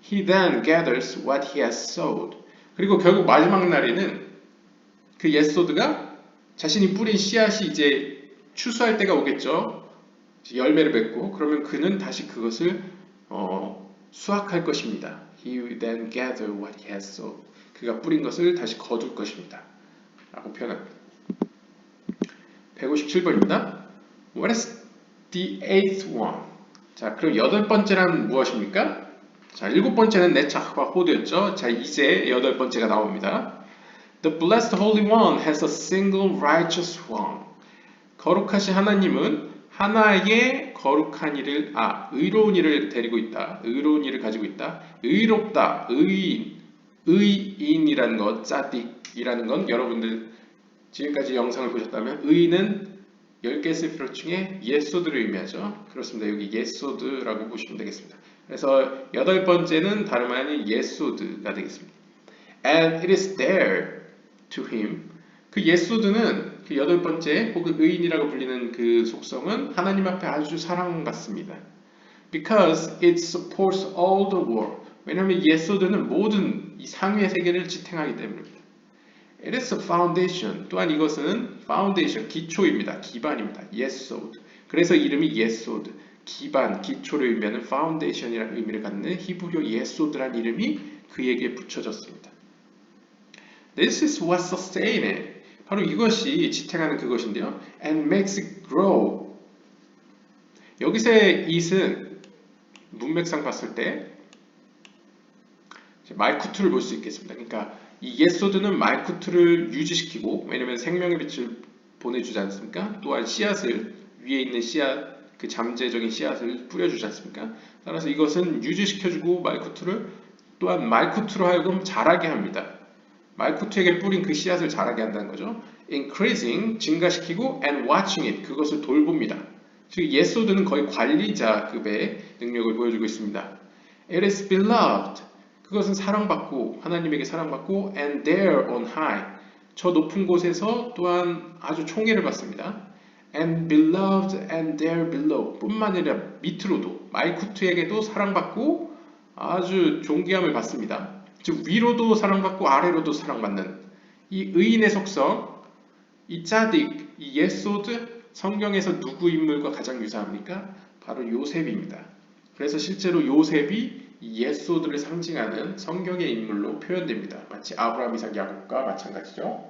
He then gathers what he has sowed. 그리고 결국 마지막 날에는 그 예소드가 자신이 뿌린 씨앗이 이제 추수할 때가 오겠죠. 열매를 맺고 그러면 그는 다시 그것을 수확할 것입니다. He will then gather what he has sowed. 그가 뿌린 것을 다시 거둘 것입니다. 라고 표현합니다. 157번입니다. What is the eighth one? 자, 그럼 여덟 번째란 무엇입니까? 자, 일곱 번째는 네차와 호드였죠. 자, 이제 여덟 번째가 나옵니다. The blessed Holy One has a single righteous one. 거룩하신 하나님은 하나의 거룩한 이를, 의로운 이를 데리고 있다. 의로운 이를 가지고 있다. 의롭다, 의인이라는 것, 짜딕이라는 건 여러분들 지금까지 영상을 보셨다면 의인은 10개 세피롯 중에 예소드를 의미하죠. 그렇습니다. 여기 예소드라고 보시면 되겠습니다. 그래서 여덟 번째는 다름 아닌 예소드가 되겠습니다. And it is there to him. 그 예소드는 그 여덟 번째 혹은 의인이라고 불리는 그 속성은 하나님 앞에 아주 사랑받습니다. Because it supports all the world. 왜냐하면 예소드는 모든 이 상위의 세계를 지탱하기 때문입니다. It is a foundation. 또한 이것은 foundation, 기초입니다. 기반입니다. yesod. 그래서 이름이 yesod, 기반, 기초를 의미하는 foundation이라는 의미를 갖는 히브리어 yesod라는 이름이 그에게 붙여졌습니다. This is what sustains it. 바로 이것이 지탱하는 그것인데요. And makes it grow. 여기서의 it은 문맥상 봤을 때 말쿠트를 볼 수 있겠습니다. 그러니까 이 예소드는 말쿠트를 유지시키고 왜냐하면 생명의 빛을 보내주지 않습니까? 또한 씨앗을 위에 있는 씨앗, 그 잠재적인 씨앗을 뿌려주지 않습니까? 따라서 이것은 유지시켜주고 말쿠트를 또한 말쿠트로 하여금 자라게 합니다. 말쿠트에게 뿌린 그 씨앗을 자라게 한다는 거죠. Increasing, 증가시키고 and watching it, 그것을 돌봅니다. 즉 예소드는 거의 관리자급의 능력을 보여주고 있습니다. It is beloved. 그것은 사랑받고 하나님에게 사랑받고 and there on high 저 높은 곳에서 또한 아주 총애를 받습니다. and beloved and there below 뿐만 아니라 밑으로도 말쿠트에게도 사랑받고 아주 존귀함을 받습니다. 즉 위로도 사랑받고 아래로도 사랑받는 이 의인의 속성, 이 짜딕, 이 예소드 성경에서 누구 인물과 가장 유사합니까? 바로 요셉입니다. 그래서 실제로 요셉이 예소드를 상징하는 성경의 인물로 표현됩니다. 마치 아브라함, 이삭, 야곱과 마찬가지죠.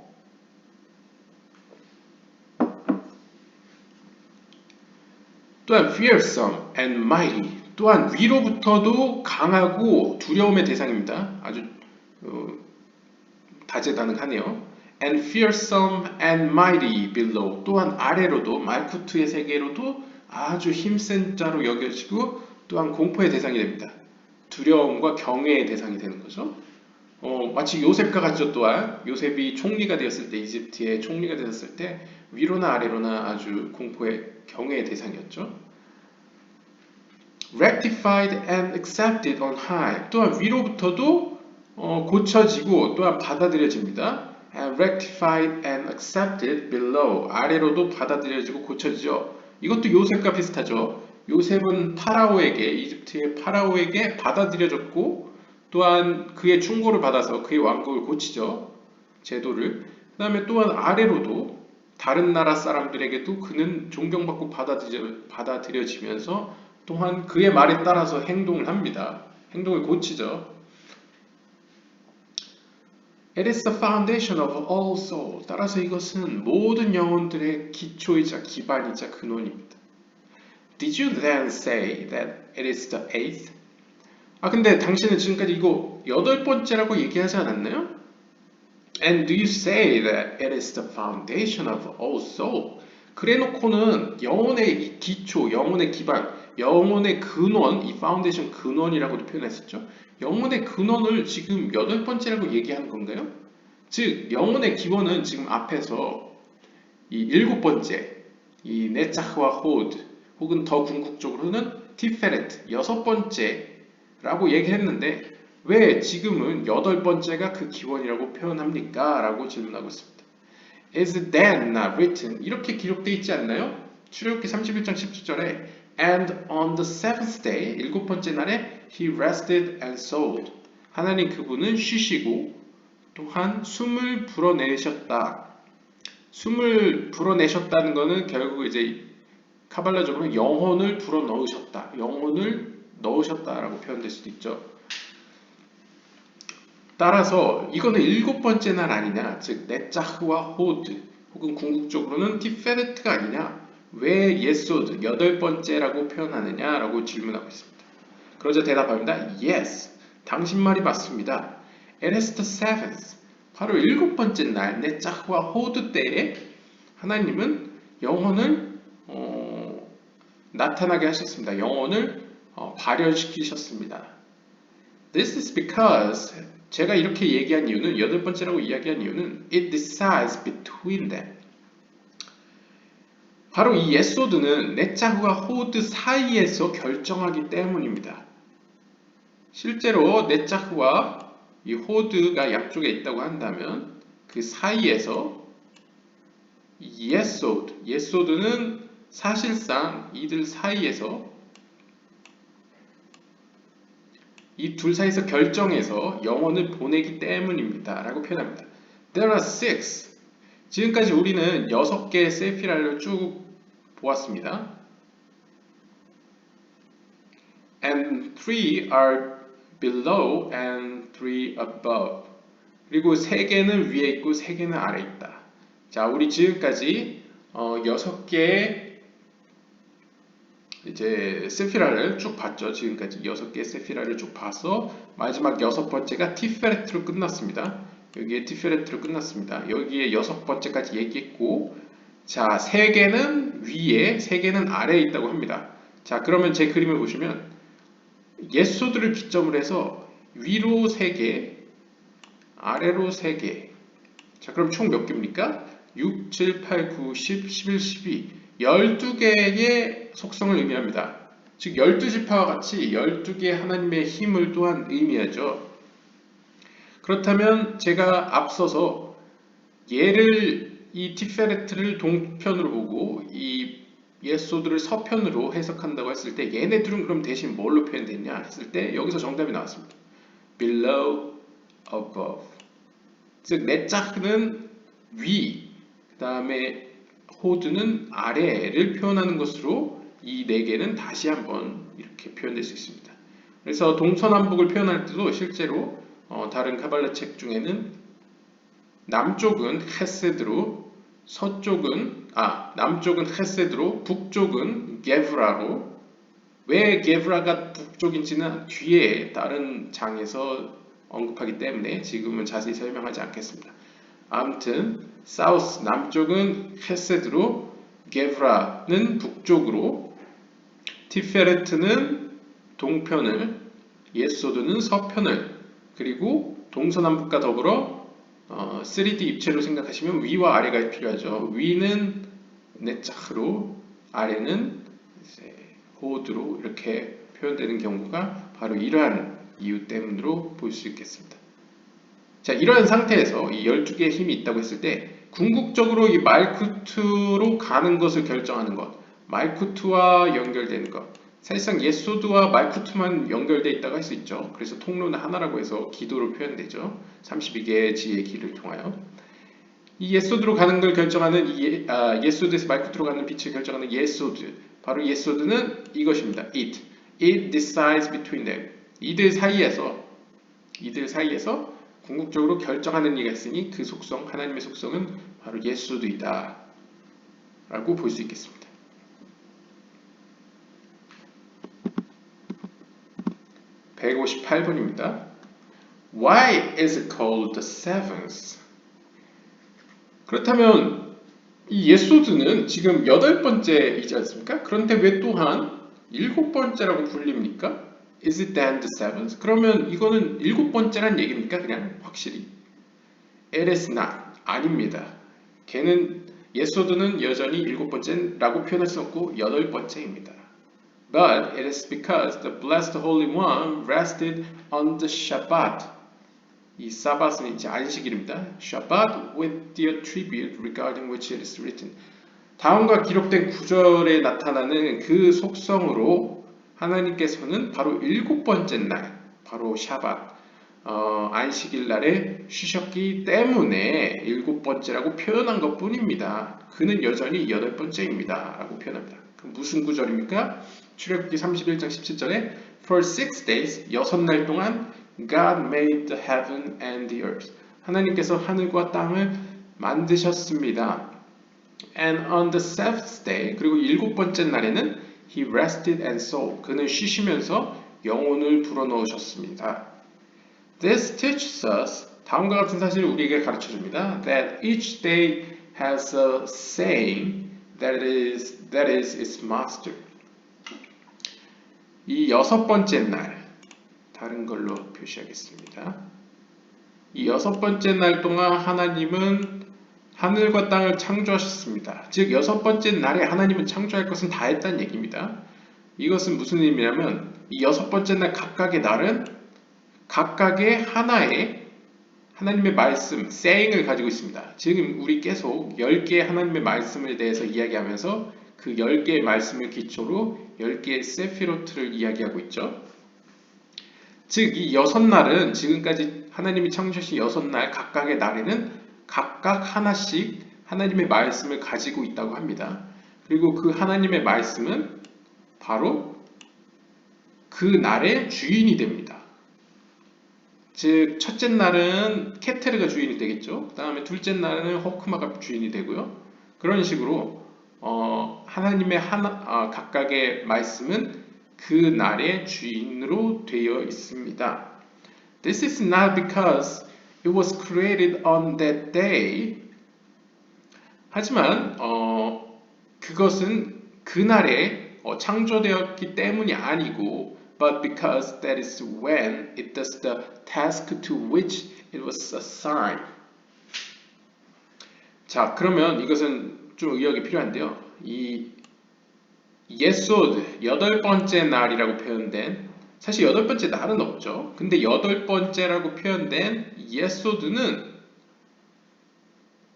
또한 fearsome and mighty, 또한 위로부터도 강하고 두려움의 대상입니다. 아주 다재다능하네요. And fearsome and mighty below, 또한 아래로도 말쿠트의 세계로도 아주 힘센 자로 여겨지고 또한 공포의 대상이 됩니다. 두려움과 경외의 대상이 되는 거죠. 마치 요셉과 같죠. 또한 요셉이 총리가 되었을 때, 이집트의 총리가 되었을 때 위로나 아래로나 아주 공포의 경외의 대상이었죠. Rectified and accepted on high, 또한 위로부터도 고쳐지고 또한 받아들여집니다. And rectified and accepted below, 아래로도 받아들여지고 고쳐지죠. 이것도 요셉과 비슷하죠. 요셉은 파라오에게, 이집트의 파라오에게 받아들여졌고 또한 그의 충고를 받아서 그의 왕국을 고치죠. 제도를. 그 다음에 또한 아래로도 다른 나라 사람들에게도 그는 존경받고 받아들여지면서 또한 그의 말에 따라서 행동을 합니다. 행동을 고치죠. It is the foundation of all soul. 따라서 이것은 모든 영혼들의 기초이자 기반이자 근원입니다. Did you then say that it is the eighth? 근데 당신은 지금까지 이거 여덟 번째라고 얘기하지 않았나요? And do you say that it is the foundation of all soul? 그래놓고는 영혼의 기초, 영혼의 기반, 영혼의 근원, 이 파운데이션 근원이라고도 표현했었죠. 영혼의 근원을 지금 여덟 번째라고 얘기하는 건가요? 즉, 영혼의 기본은 지금 앞에서 이 일곱 번째, 이 네차흐와 호드, 혹은 더 궁극적으로는 티페레트, 여섯 번째라고 얘기했는데 왜 지금은 여덟 번째가 그 기원이라고 표현합니까? 라고 질문하고 있습니다. Is then not written? 이렇게 기록되어 있지 않나요? 출애굽기 31장 17절에 And on the seventh day, 일곱 번째 날에 He rested and sold. 하나님 그분은 쉬시고 또한 숨을 불어내셨다. 숨을 불어내셨다는 것은 결국 이제 카발라적으로 영혼을 불어넣으셨다. 영혼을 넣으셨다라고 표현될 수도 있죠. 따라서 이거는 일곱 번째 날 아니냐, 즉 네차흐와 호드 혹은 궁극적으로는 티페레트가 아니냐, 왜 예소드 여덟 번째라고 표현하느냐라고 질문하고 있습니다. 그러자 대답합니다. Yes, 당신 말이 맞습니다. It is the seventh. 바로 일곱 번째 날 네차흐와 호드 때에 하나님은 영혼을 나타나게 하셨습니다. 영혼을 발현시키셨습니다. This is because 제가 이렇게 얘기한 이유는 여덟 번째라고 이야기한 이유는 it decides between them. 바로 이 예소드는 네차흐와 호드 사이에서 결정하기 때문입니다. 실제로 네차흐와 이 호드가 양쪽에 있다고 한다면 그 사이에서 예소드는 사실상 이들 사이에서 이 둘 사이에서 결정해서 영혼을 보내기 때문입니다. 라고 표현합니다. There are six. 지금까지 우리는 6개의 세피라를 쭉 보았습니다. And 3 are below and 3 above. 그리고 3개는 위에 있고 3개는 아래 있다. 자, 우리 지금까지 6개의 이제 세피라를 쭉 봤죠. 지금까지 6개의 세피라를 쭉 봐서 마지막 6번째가 티페레트로 끝났습니다. 여기에 티페레트로 끝났습니다. 여기에 6번째까지 얘기했고, 자, 3개는 위에, 3개는 아래에 있다고 합니다. 자, 그러면 제 그림을 보시면 예소드를 기점으로 해서 위로 3개, 아래로 3개. 자, 그럼 총 몇 개입니까? 6, 7, 8, 9, 10, 11, 12. 12개의 속성을 의미합니다. 즉 12지파와 같이 12개의 하나님의 힘을 또한 의미하죠. 그렇다면 제가 앞서서 얘를 이 티페레트를 동편으로 보고 이 예소드를 서편으로 해석한다고 했을 때 얘네들은 그럼 대신 뭘로 표현됐냐 했을 때 여기서 정답이 나왔습니다. below, above. 즉 네차흐는 위, 그 다음에 호드는 아래를 표현하는 것으로 이 4개는 다시 한번 이렇게 표현될 수 있습니다. 그래서 동서남북을 표현할 때도 실제로 다른 카발라 책 중에는 남쪽은 헤세드로, 남쪽은 헤세드로, 북쪽은 게브라로. 왜 게브라가 북쪽인지는 뒤에 다른 장에서 언급하기 때문에 지금은 자세히 설명하지 않겠습니다. 아무튼 사우스 남쪽은 헤세드로, 게브라는 북쪽으로, 티페레트는 동편을, 예소드는 서편을, 그리고 동서남북과 더불어 3D 입체로 생각하시면 위와 아래가 필요하죠. 위는 네차흐로, 아래는 호드로 이렇게 표현되는 경우가 바로 이러한 이유 때문으로 볼 수 있겠습니다. 자, 이러한 상태에서 이 12개의 힘이 있다고 했을 때 궁극적으로 이 말쿠트로 가는 것을 결정하는 것, 말쿠트와 연결되는 것, 사실상 예소드와 말쿠트만 연결되어 있다고 할 수 있죠. 그래서 통로는 하나라고 해서 기도로 표현되죠. 32개의 지혜의 길을 통하여 이 예소드로 가는 걸 결정하는 예소드에서 말쿠트로 가는 빛을 결정하는 예소드, 바로 예소드는 이것입니다. It decides between them. 이들 사이에서 궁극적으로 결정하는 이가 있으니 그 속성, 하나님의 속성은 바로 예수도이다 라고 볼 수 있겠습니다. 158번입니다. Why is it called the seventh? 그렇다면 이 예소드는 지금 8번째이지 않습니까? 그런데 왜 또한 7번째라고 불립니까? Is it then the seventh? 그러면 이거는 7번째란 얘기입니까? 그냥 확실히. It is not. 아닙니다. 걔는 예소드는 여전히 7번째라고 표현할 수 없고 8번째입니다. But it is because the blessed Holy One rested on the Shabbat. 이 사밧은 이제 안식일입니다. Shabbat with the attribute regarding which it is written. 다음과 기록된 구절에 나타나는 그 속성으로 하나님께서는 바로 7번째 날, 바로 샤밧, 안식일 날에 쉬셨기 때문에 7번째라고 표현한 것 뿐입니다. 그는 여전히 8번째입니다. 라고 표현합니다. 그럼 무슨 구절입니까? 출애굽기 31장 17절에 For 6 days, 6날 동안 God made the heaven and the earth. 하나님께서 하늘과 땅을 만드셨습니다. And on the seventh day, 그리고 7번째 날에는 He rested and soul. 그는 쉬시면서 영혼을 불어넣으셨습니다. This teaches us, 다음과 같은 사실을 우리에게 가르쳐줍니다. That each day has a saying that is its master. 이 6번째 날, 다른 걸로 표시하겠습니다. 이 6번째 날 동안 하나님은 하늘과 땅을 창조하셨습니다. 즉 6번째 날에 하나님은 창조할 것은 다 했다는 얘기입니다. 이것은 무슨 의미냐면 이 6번째 날 각각의 날은 각각의 하나의 하나님의 말씀, saying을 가지고 있습니다. 지금 우리 계속 10개의 하나님의 말씀에 대해서 이야기하면서 그 10개의 말씀을 기초로 10개의 세피로트를 이야기하고 있죠. 즉 이 6날은 지금까지 하나님이 창조하신 6날 각각의 날에는 각각 하나씩 하나님의 말씀을 가지고 있다고 합니다. 그리고 그 하나님의 말씀은 바로 그 날의 주인이 됩니다. 즉 첫째 날은 케테르가 주인이 되겠죠. 그 다음에 둘째 날은 호크마가 주인이 되고요. 그런 식으로 하나님의 각각의 말씀은 그 날의 주인으로 되어 있습니다. This is not because it was created on that day. 하지만 그것은 그날에 창조되었기 때문이 아니고 but because that is when it does the task to which it was assigned. 자, 그러면 이것은 좀 의역이 필요한데요. 이 예소드, 8번째 날이라고 표현된, 사실 8번째 날은 없죠. 근데 8번째라고 표현된 예소드는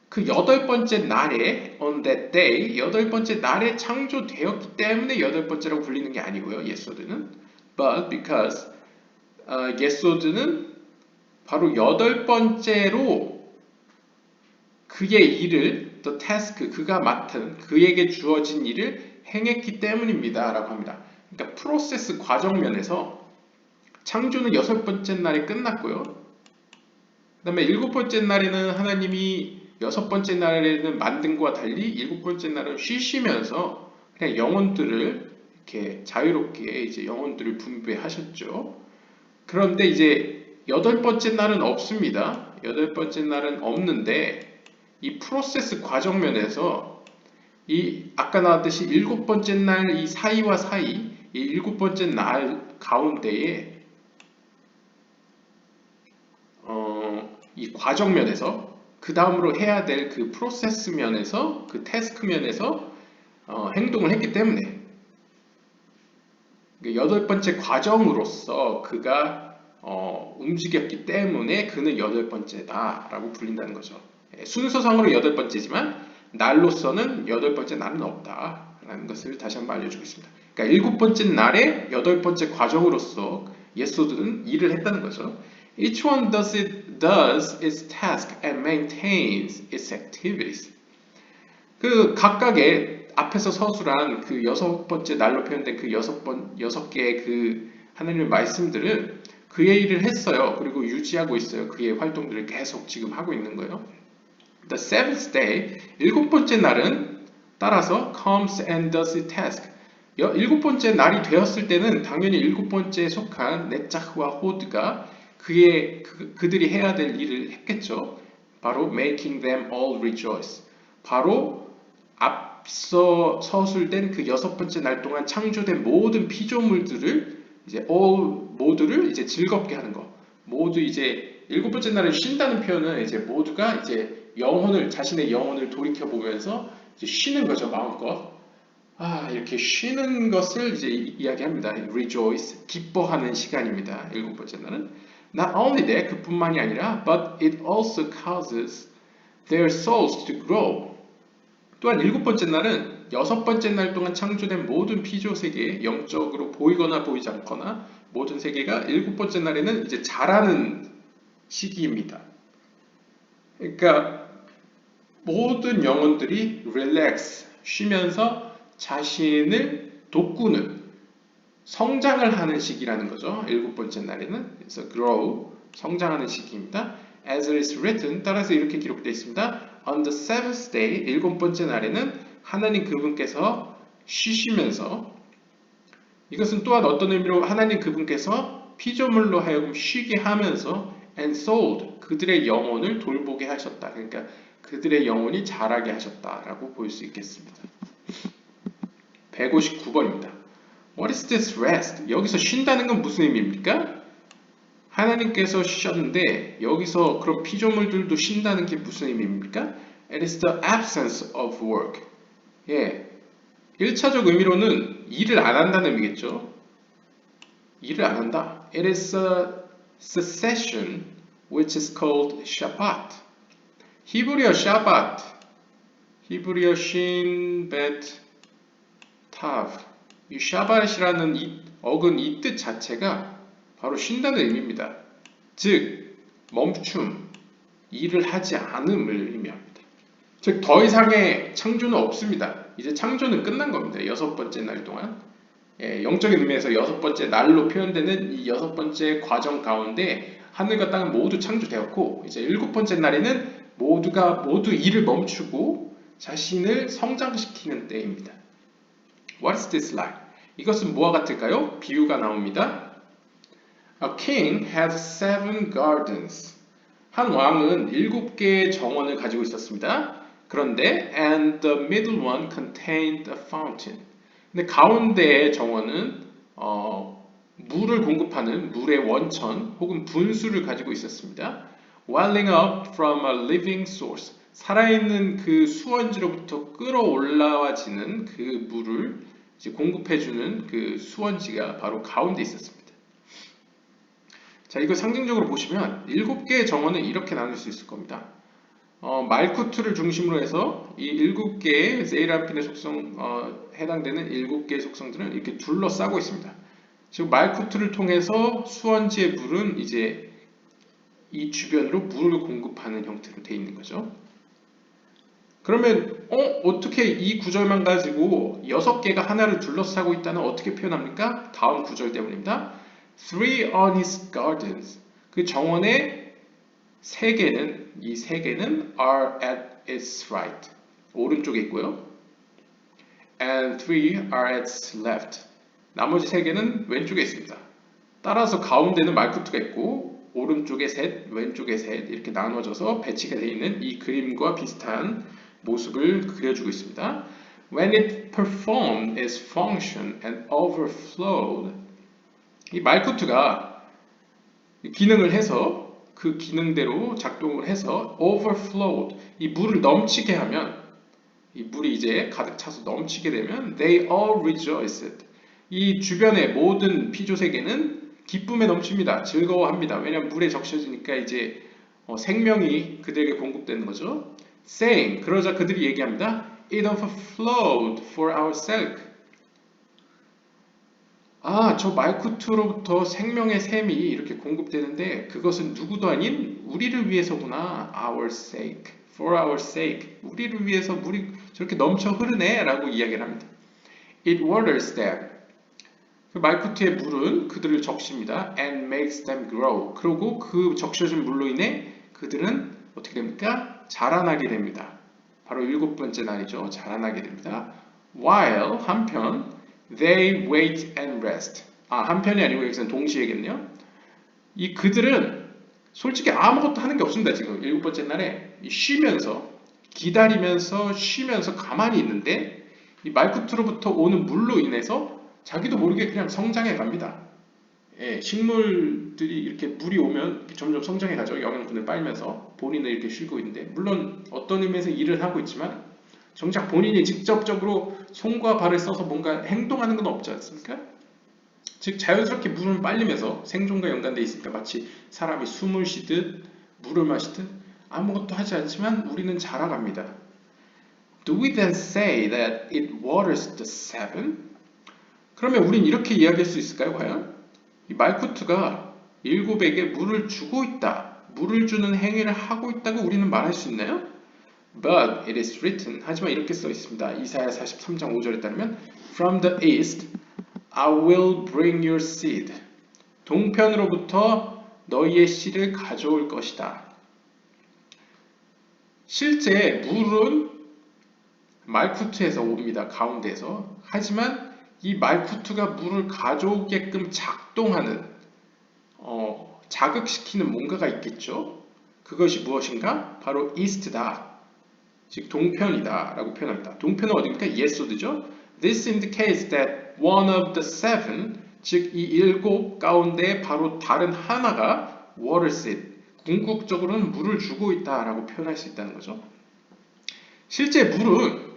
그 8번째 날에 on that day, 8번째 날에 창조되었기 때문에 8번째라고 불리는 게 아니고요. 예소드는 but because 예소드는 바로 8번째로 그의 일을 the task, 그가 맡은 그에게 주어진 일을 행했기 때문입니다. 라고 합니다. 그러니까 프로세스 과정 면에서 창조는 6번째 날에 끝났고요. 그 다음에 7번째 날에는 하나님이 6번째 날에는 만든 것과 달리 7번째 날은 쉬시면서 그냥 영혼들을 이렇게 자유롭게 이제 영혼들을 분배하셨죠. 그런데 이제 8번째 날은 없습니다. 8번째 날은 없는데 이 프로세스 과정 면에서 이 아까 나왔듯이 7번째 날 이 사이와 사이 이 7번째 날 가운데에 이 과정 면에서 그 다음으로 해야 될 그 프로세스 면에서 그 태스크 면에서 행동을 했기 때문에 8번째 과정으로서 그가 움직였기 때문에 그는 8번째다 라고 불린다는 거죠. 순서상으로 8번째지만 날로서는 8번째 날은 없다 라는 것을 다시 한번 알려주겠습니다. 그러니까 7번째 날에 8번째 과정으로서 예소드는 일을 했다는 거죠. Each one does its task and maintains its activities. 그 각각의 앞에서 서술한 그 6번째 날로 표현된 그 6개의 그 하나님의 말씀들은 그의 일을 했어요. 그리고 유지하고 있어요. 그의 활동들을 계속 지금 하고 있는 거예요. The seventh day, 일곱 번째 날은 따라서 comes and does its task. 일곱 번째 날이 되었을 때는 당연히 일곱 번째에 속한 네자흐와 호드가 그들이 해야 될 일을 했겠죠. 바로 making them all rejoice. 바로 앞서 서술된 그 여섯 번째 날 동안 창조된 모든 피조물들을 이제 all 모두를 이제 즐겁게 하는 거. 모두 이제 일곱 번째 날은 쉰다는 표현은 이제 모두가 이제 자신의 영혼을 돌이켜 보면서 이제 쉬는 거죠, 마음껏. 이렇게 쉬는 것을 이제 이야기합니다. rejoice, 기뻐하는 시간입니다. 일곱 번째 날은. Not only that, 그뿐만이 아니라, but it also causes their souls to grow. 또한 일곱 번째 날은 여섯 번째 날 동안 창조된 모든 피조 세계, 영적으로 보이거나 보이지 않거나 모든 세계가 일곱 번째 날에는 이제 자라는 시기입니다. 그러니까 모든 영혼들이 relax, 쉬면서 자신을 돋구는 성장을 하는 시기라는 거죠. 일곱 번째 날에는. 그래서 grow, 성장하는 시기입니다. As it is written, 따라서 이렇게 기록되어 있습니다. On the seventh day, 일곱 번째 날에는 하나님 그분께서 쉬시면서, 이것은 또한 어떤 의미로 하나님 그분께서 피조물로 하여금 쉬게 하면서 and souled, 그들의 영혼을 돌보게 하셨다. 그러니까 그들의 영혼이 자라게 하셨다라고 볼 수 있겠습니다. 159번입니다. What is this rest? 여기서 쉰다는 건 무슨 의미입니까? 하나님께서 쉬셨는데 여기서 그런 피조물들도 쉰다는 게 무슨 의미입니까? It is the absence of work. 1차적 의미로는 일을 안 한다는 의미겠죠. 일을 안 한다. It is a cessation which is called Shabbat. 히브리어 샤bat, 히브리어 신, bet, tav. 이 샤bat이라는 어근 이 뜻 자체가 바로 쉰다는 의미입니다. 즉, 멈춤, 일을 하지 않음을 의미합니다. 즉, 더 이상의 창조는 없습니다. 이제 창조는 끝난 겁니다. 여섯 번째 날 동안. 영적인 의미에서 여섯 번째 날로 표현되는 이 여섯 번째 과정 가운데 하늘과 땅은 모두 창조되었고, 이제 일곱 번째 날에는 모두 일을 멈추고 자신을 성장시키는 때입니다. What is this like? 이것은 뭐와 같을까요? 비유가 나옵니다. A king had 7 gardens. 한 왕은 7개의 정원을 가지고 있었습니다. 그런데 and the middle one contained a fountain. 근데 가운데의 정원은 물을 공급하는 물의 원천 혹은 분수를 가지고 있었습니다. Welling up from a living source. 살아있는 그 수원지로부터 끌어올라와지는 그 물을 이제 공급해주는 그 수원지가 바로 가운데 있었습니다. 자, 이거 상징적으로 보시면 7개의 정원을 이렇게 나눌 수 있을 겁니다. 말쿠트를 중심으로 해서 이 7개의 세이라핀의 속성, 해당되는 7개의 속성들은 이렇게 둘러싸고 있습니다. 즉, 말쿠트를 통해서 수원지의 물은 이제 이 주변으로 물을 공급하는 형태로 되어 있는 거죠. 그러면 어떻게 이 구절만 가지고 6개가 하나를 둘러싸고 있다는 어떻게 표현합니까? 다음 구절 때문입니다. 3 on his gardens. 그 정원의 3개는 이 3개는 are at its right. 오른쪽에 있고요. And 3 are at its left. 나머지 3개는 왼쪽에 있습니다. 따라서 가운데는 말쿠트가 있고 오른쪽에 셋, 왼쪽에 셋 이렇게 나눠져서 배치가 되어 있는 이 그림과 비슷한 모습을 그려주고 있습니다. When it performed its function and overflowed, 이 말쿠트가 기능을 해서 그 기능대로 작동을 해서 overflowed, 이 물을 넘치게 하면 이 물이 이제 가득 차서 넘치게 되면 they all rejoiced. 이 주변의 모든 피조 세계는 기쁨에 넘칩니다. 즐거워합니다. 왜냐하면 물에 적셔지니까 이제 생명이 그들에게 공급되는 거죠. Saying, 그러자 그들이 얘기합니다. It overflowed for our sake. 저 말쿠트로부터 생명의 샘이 이렇게 공급되는데 그것은 누구도 아닌 우리를 위해서구나. Our sake, for our sake. 우리를 위해서 물이 저렇게 넘쳐 흐르네 라고 이야기를 합니다. It waters them 그 말쿠트의 물은 그들을 적십니다. and makes them grow. 그리고 그 적셔진 물로 인해 그들은 어떻게 됩니까? 자라나게 됩니다. 바로 일곱 번째 날이죠. 자라나게 됩니다. while 한편 they wait and rest. 한편이 아니고 여기서는 동시에겠네요. 이 그들은 솔직히 아무것도 하는 게 없습니다. 지금 일곱 번째 날에 쉬면서 기다리면서 쉬면서 가만히 있는데 이 말쿠트로부터 오는 물로 인해서 자기도 모르게 그냥 성장해 갑니다. 예, 식물들이 이렇게 물이 오면 점점 성장해 가죠. 영양분을 빨면서 본인은 이렇게 쉬고 있는데 물론 어떤 의미에서 일을 하고 있지만 정작 본인이 직접적으로 손과 발을 써서 뭔가 행동하는 건 없지 않습니까? 즉 자연스럽게 물을 빨리면서 생존과 연관되어 있으니까 마치 사람이 숨을 쉬듯 물을 마시듯 아무것도 하지 않지만 우리는 자라갑니다. Do we then say that it waters the seven? 그러면 우린 이렇게 이야기할 수 있을까요? 과연? 이 말쿠트가 일곱에게 물을 주고 있다. 물을 주는 행위를 하고 있다고 우리는 말할 수 있나요? But it is written. 하지만 이렇게 써 있습니다. 이사야 43장 5절에 따르면 From the east I will bring your seed. 동편으로부터 너희의 씨를 가져올 것이다. 실제 물은 말쿠트에서 옵니다. 가운데에서. 하지만 이 말쿠트가 물을 가져오게끔 작동하는 자극시키는 뭔가가 있겠죠. 그것이 무엇인가? 바로 east다. 즉 동편이다 라고 표현합니다. 동편은 어디입니까? 예소드죠. This indicates that one of the seven, 즉 이 일곱 가운데 바로 다른 하나가 waters it, 궁극적으로는 물을 주고 있다라고 표현할 수 있다는 거죠. 실제 물은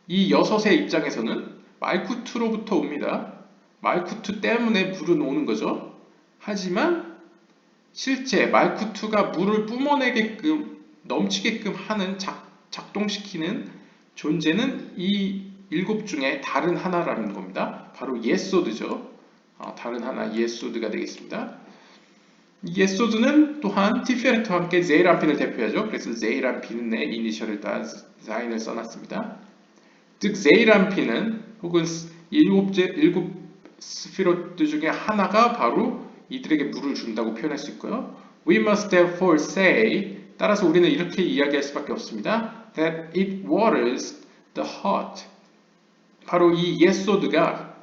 이 여섯의 입장에서는 말쿠트로부터 옵니다. 말쿠트 때문에 물은 오는 거죠. 하지만 실제 말쿠트가 물을 뿜어내게끔 넘치게끔 하는 작동시키는 존재는 이 일곱 중에 다른 하나라는 겁니다. 바로 예소드죠. 다른 하나 예소드가 되겠습니다. 예소드는 또한 티페레트와 함께 제이란핀을 대표하죠. 그래서 제이란핀의 이니셜을 따 자인을 써놨습니다. 즉 제이란핀은 혹은 일곱 스피로트 중에 하나가 바로 이들에게 물을 준다고 표현할 수 있고요. We must therefore say, 따라서 우리는 이렇게 이야기할 수밖에 없습니다. That it waters the heart. 바로 이 예소드가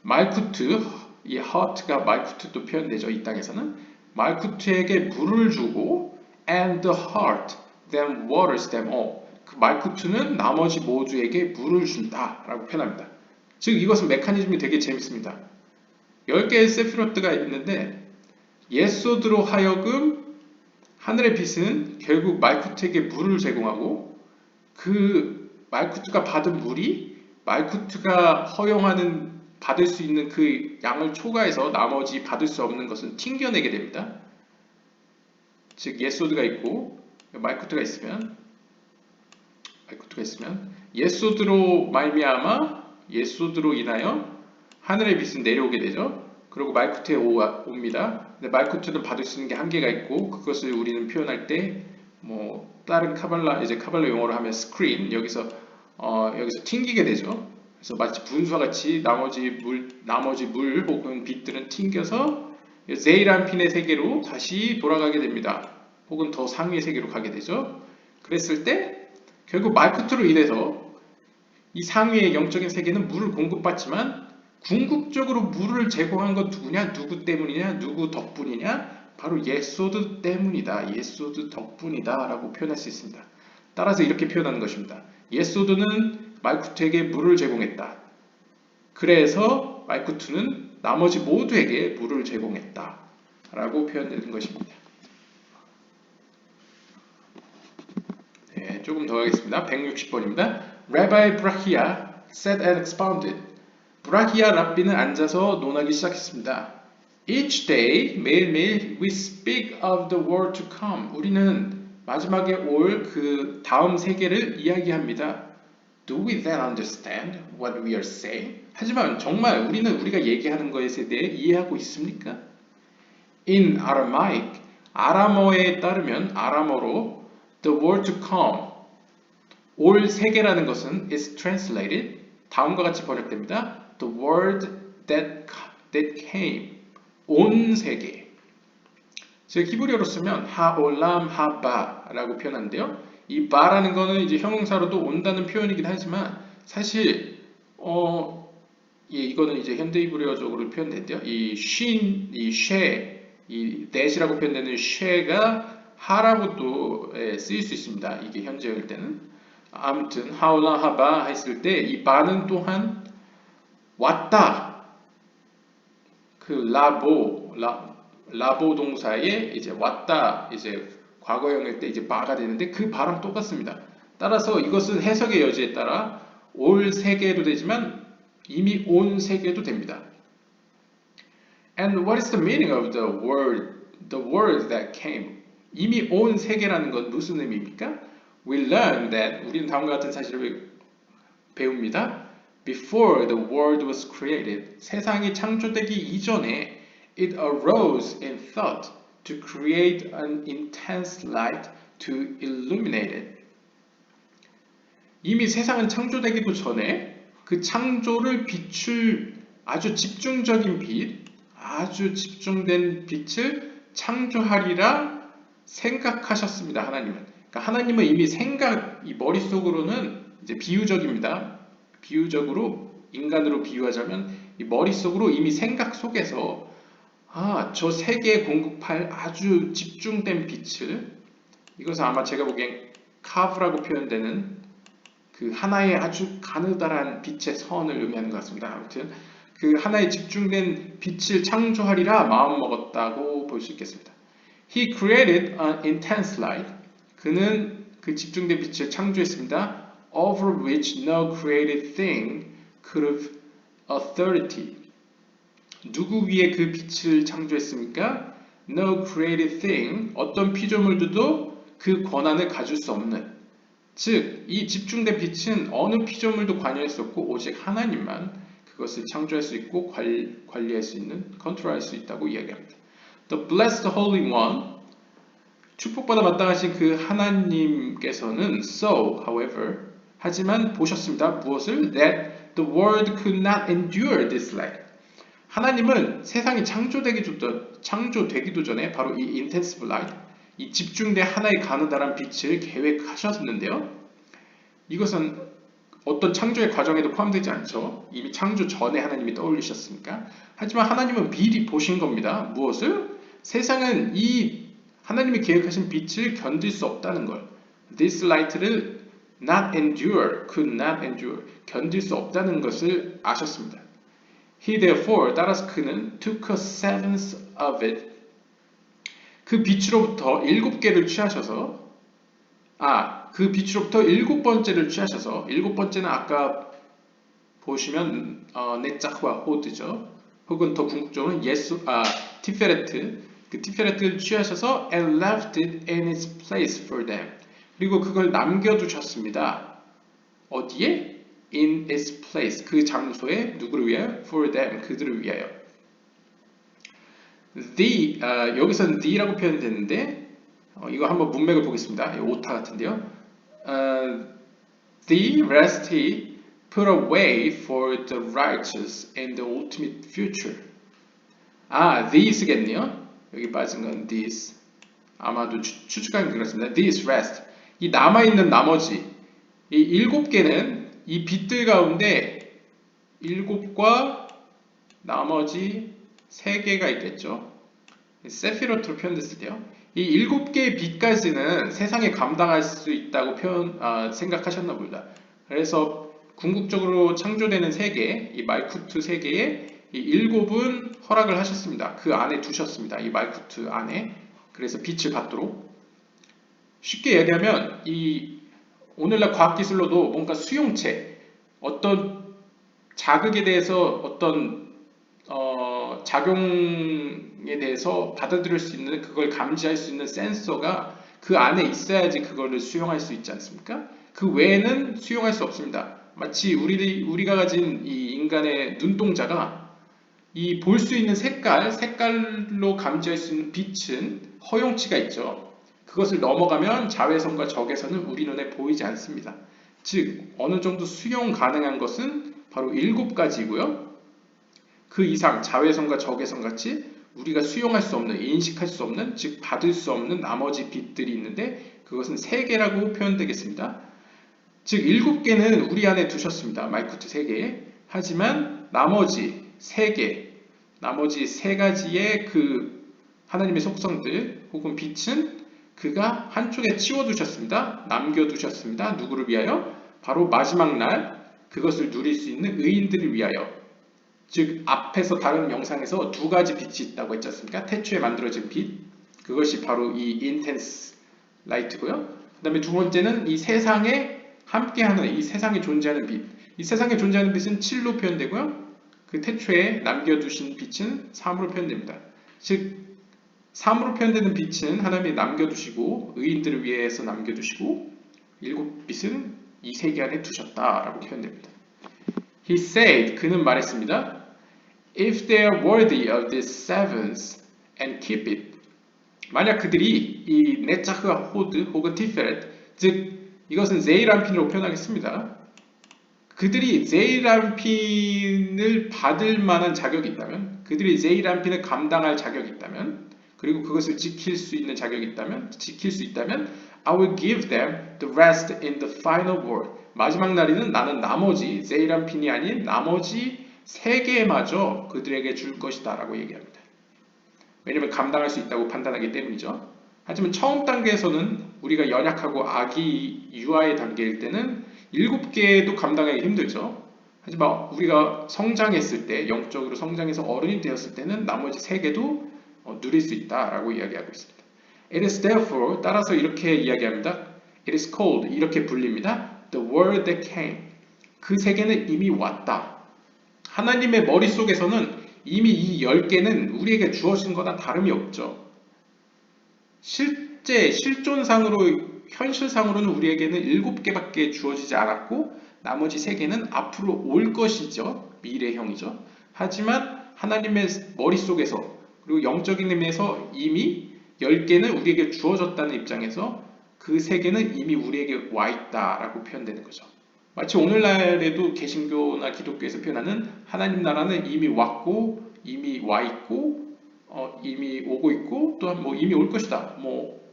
말쿠트, 이 heart가 말쿠트도 표현되죠. 이 땅에서는 말쿠트에게 물을 주고 and the heart then waters them all. 그 말쿠트는 나머지 모두에게 물을 준다라고 표현합니다. 즉 이것은 메커니즘이 되게 재밌습니다. 10개의 세피로트가 있는데 예소드로 하여금 하늘의 빛은 결국 말쿠트에게 물을 제공하고 그 말쿠트가 받은 물이 말쿠트가 허용하는 받을 수 있는 그 양을 초과해서 나머지 받을 수 없는 것은 튕겨내게 됩니다. 즉 예소드가 있고 말쿠트가 있으면 예소드로 말미암아 예소드로 인하여 하늘의 빛은 내려오게 되죠. 그리고 말쿠트에 옵니다. 근데 말쿠트는 받을 수 있는 게 한계가 있고 그것을 우리는 표현할 때 뭐 다른 카발라 용어로 하면 스크린 여기서 튕기게 되죠. 그래서 마치 분수와 같이 나머지 물 혹은 빛들은 튕겨서 제이란핀의 세계로 다시 돌아가게 됩니다. 혹은 더 상위의 세계로 가게 되죠. 그랬을 때 결국 말쿠트로 인해서 이 상위의 영적인 세계는 물을 공급받지만 궁극적으로 물을 제공한 건 누구냐? 누구 때문이냐? 누구 덕분이냐? 바로 예소드 때문이다. 예소드 덕분이다 라고 표현할 수 있습니다. 따라서 이렇게 표현하는 것입니다. 예소드는 말쿠트에게 물을 제공했다. 그래서 말쿠트는 나머지 모두에게 물을 제공했다 라고 표현되는 것입니다. 네, 조금 더 하겠습니다. 160번입니다. Rabbi Brachia sat and expounded. 브라히아 랍비는 앉아서 논하기 시작했습니다. Each day, 매일매일 we speak of the world to come. 우리는 마지막에 올 그 다음 세계를 이야기합니다. Do we then understand what we are saying? 하지만 정말 우리는 우리가 얘기하는 것에 대해 이해하고 있습니까? In Aramaic, 아람어에 따르면 아람어로 the world to come, 올 세계라는 것은 is translated 다음과 같이 번역됩니다. The world that came. 온 세계. 즉 히브리어로 쓰면 하올람 하바라고 표현하는데요. 이 바라는 거는 이제 형용사로도 온다는 표현이긴 하지만 사실 예, 이거는 이제 현대 히브리어적으로 표현된대요. 이 쉰, 이 쉐, 이 that이라고 표현되는 쉐가 하라고도 쓰일 수 있습니다. 이게 현재일 때는. 아무튼 하올라 하바 했을 때 이 바는 또한 왔다. 그 라보 동사에 이제 왔다 이제 과거형일 때 이제 바가 되는데 그 바랑 똑같습니다. 따라서 이것은 해석의 여지에 따라 올 세계도 되지만 이미 온 세계도 됩니다. And what is the meaning of the word that came? 이미 온 세계라는 건 무슨 의미입니까? We learn that 우리는 다음과 같은 사실을 배웁니다. Before the world was created, 세상이 창조되기 이전에 it arose in thought to create an intense light to illuminate it. 이미 세상은 창조되기도 전에 그 창조를 비출 아주 집중적인 빛, 아주 집중된 빛을 창조하리라 생각하셨습니다. 하나님은. 그러니까 하나님은 이미 이 머릿속으로는 이제 비유적입니다. 비유적으로 인간으로 비유하자면 이 머릿속으로 이미 생각 속에서 저 세계에 공급할 아주 집중된 빛을 이것은 아마 제가 보기엔 카브라고 표현되는 그 하나의 아주 가느다란 빛의 선을 의미하는 것 같습니다. 아무튼 그 하나의 집중된 빛을 창조하리라 마음먹었다고 볼 수 있겠습니다. He created an intense light. 그는 그 집중된 빛을 창조했습니다. Over which no created thing could have authority. 누구 위에 그 빛을 창조했습니까? No created thing. 어떤 피조물들도 그 권한을 가질 수 없는. 즉, 이 집중된 빛은 어느 피조물도 관여할 수 없고 오직 하나님만 그것을 창조할 수 있고 관리할 수 있는, 컨트롤할 수 있다고 이야기합니다. The blessed Holy One, 축복받아 마땅하신 그 하나님께서는 so, however, 하지만 보셨습니다. 무엇을? That the world could not endure this light. 하나님은 세상이 창조되기도 전에 바로 이 intensive light, 이 집중된 하나의 가느다란 빛을 계획하셨는데요. 이것은 어떤 창조의 과정에도 포함되지 않죠. 이미 창조 전에 하나님이 떠올리셨으니까. 하지만 하나님은 미리 보신 겁니다. 무엇을? 세상은 이 하나님이 계획하신 빛을 견딜 수 없다는 걸. This light를 not endure, could not endure, 견딜 수 없다는 것을 아셨습니다. He therefore, 따라서 그는 took a seventh of it. 그 빛으로부터 7개를 취하셔서 그 빛으로부터 7번째를 취하셔서 7번째는 아까 보시면 네짜흐와 호드죠. 혹은 더 궁극적으로는 티페레트 그 티페레트를 취하셔서 and left it in its place for them. 그리고 그걸 남겨두셨습니다. 어디에? In its place. 그 장소에 누구를 위하여? For them. 그들을 위하여. 여기서는 the라고 표현되는데 이거 한번 문맥을 보겠습니다. 오타 같은데요. The rest he put away for the righteous and the ultimate future. these겠네요. 여기 빠진 건 these. 아마도 추측하기 그렇습니다. This rest. 이 남아있는 나머지 이 7개는 이 빛들 가운데 7과 나머지 3개가 있겠죠. 세피로트로 표현됐을 때요. 이 7개의 빛까지는 세상에 감당할 수 있다고 생각하셨나 봅니다. 그래서 궁극적으로 창조되는 3개, 이 말쿠트 3개에 이 7은 허락을 하셨습니다. 그 안에 두셨습니다. 이 말쿠트 안에. 그래서 빛을 받도록. 쉽게 얘기하면 이 오늘날 과학기술로도 뭔가 수용체, 어떤 자극에 대해서 어떤 작용에 대해서 받아들일 수 있는, 그걸 감지할 수 있는 센서가 그 안에 있어야지 그거를 수용할 수 있지 않습니까? 그 외에는 수용할 수 없습니다. 마치 우리가 가진 이 인간의 눈동자가 이 볼 수 있는 색깔로 감지할 수 있는 빛은 허용치가 있죠. 그것을 넘어가면 자외선과 적외선은 우리 눈에 보이지 않습니다. 즉 어느 정도 수용 가능한 것은 바로 7가지고요. 그 이상 자외선과 적외선 같이 우리가 수용할 수 없는, 인식할 수 없는, 즉 받을 수 없는 나머지 빛들이 있는데 그것은 세계라고 표현되겠습니다. 즉 7개는 우리 안에 두셨습니다. 말쿠트 3개. 하지만 나머지 3개, 나머지 3가지의 그 하나님의 속성들 혹은 빛은 그가 한쪽에 치워두셨습니다. 남겨두셨습니다. 누구를 위하여? 바로 마지막 날 그것을 누릴 수 있는 의인들을 위하여. 즉 앞에서 다른 영상에서 2가지 빛이 있다고 했지 않습니까? 태초에 만들어진 빛, 그것이 바로 이 인텐스 라이트고요. 그 다음에 두 번째는 이 세상에 함께하는, 이 세상에 존재하는 빛. 이 세상에 존재하는 빛은 7로 표현되고요. 그 태초에 남겨두신 빛은 3으로 표현됩니다. 즉 3으로 표현되는 빛은 하나님이 남겨두시고 의인들을 위해서 남겨두시고 7빛은 이 세계 안에 두셨다라고 표현됩니다. He said, 그는 말했습니다. If they are worthy of this sevens and keep it. 만약 그들이 이 네차흐 호드 혹은 티페렛, 즉 이것은 제이람핀으로 표현하겠습니다. 그들이 제이람핀을 받을 만한 자격이 있다면, 그들이 제이람핀을 감당할 자격이 있다면, 그리고 그것을 지킬 수 있는 자격이 있다면, I will give them the rest in the final word. 마지막 날에는 나는 나머지 제이람핀이 아닌 나머지 3개마저 그들에게 줄 것이다 라고 얘기합니다. 왜냐하면 감당할 수 있다고 판단하기 때문이죠. 하지만 처음 단계에서는 우리가 연약하고 아기 유아의 단계일 때는 7개도 감당하기 힘들죠. 하지만 우리가 성장했을 때, 영적으로 성장해서 어른이 되었을 때는 나머지 3개도 누릴 수 있다라고 이야기하고 있습니다. It is therefore, 따라서 이렇게 이야기합니다. It is called, 이렇게 불립니다. The word that came. 그 세계는 이미 왔다. 하나님의 머릿속에서는 이미 이 10개는 우리에게 주어진 거나 다름이 없죠. 실제, 실존상으로, 현실상으로는 우리에게는 7개밖에 주어지지 않았고 나머지 3개는 앞으로 올 것이죠. 미래형이죠. 하지만 하나님의 머릿속에서 그리고 영적인 의미에서 이미 10개는 우리에게 주어졌다는 입장에서 그 3개는 이미 우리에게 와 있다라고 표현되는 거죠. 마치 오늘날에도 개신교나 기독교에서 표현하는 하나님 나라는 이미 왔고 이미 와 있고 이미 오고 있고 또한 뭐 이미 올 것이다. 뭐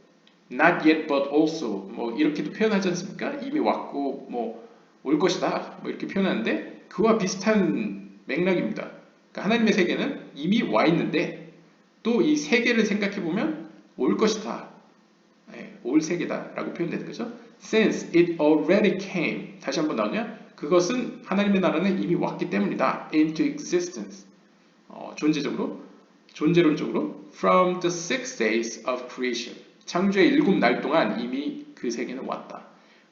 not yet but also 뭐 이렇게도 표현하지 않습니까? 이미 왔고 뭐 올 것이다. 뭐 이렇게 표현하는데 그와 비슷한 맥락입니다. 그러니까 하나님의 세계는 이미 와 있는데 또 이 세계를 생각해 보면 올 것이다. 올 세계다 라고 표현되는 거죠. Since it already came. 다시 한번 나오냐? 그것은 하나님의 나라는 이미 왔기 때문이다. Into existence. 존재론적으로 from the 6 days of creation. 창조의 7날 동안 이미 그 세계는 왔다.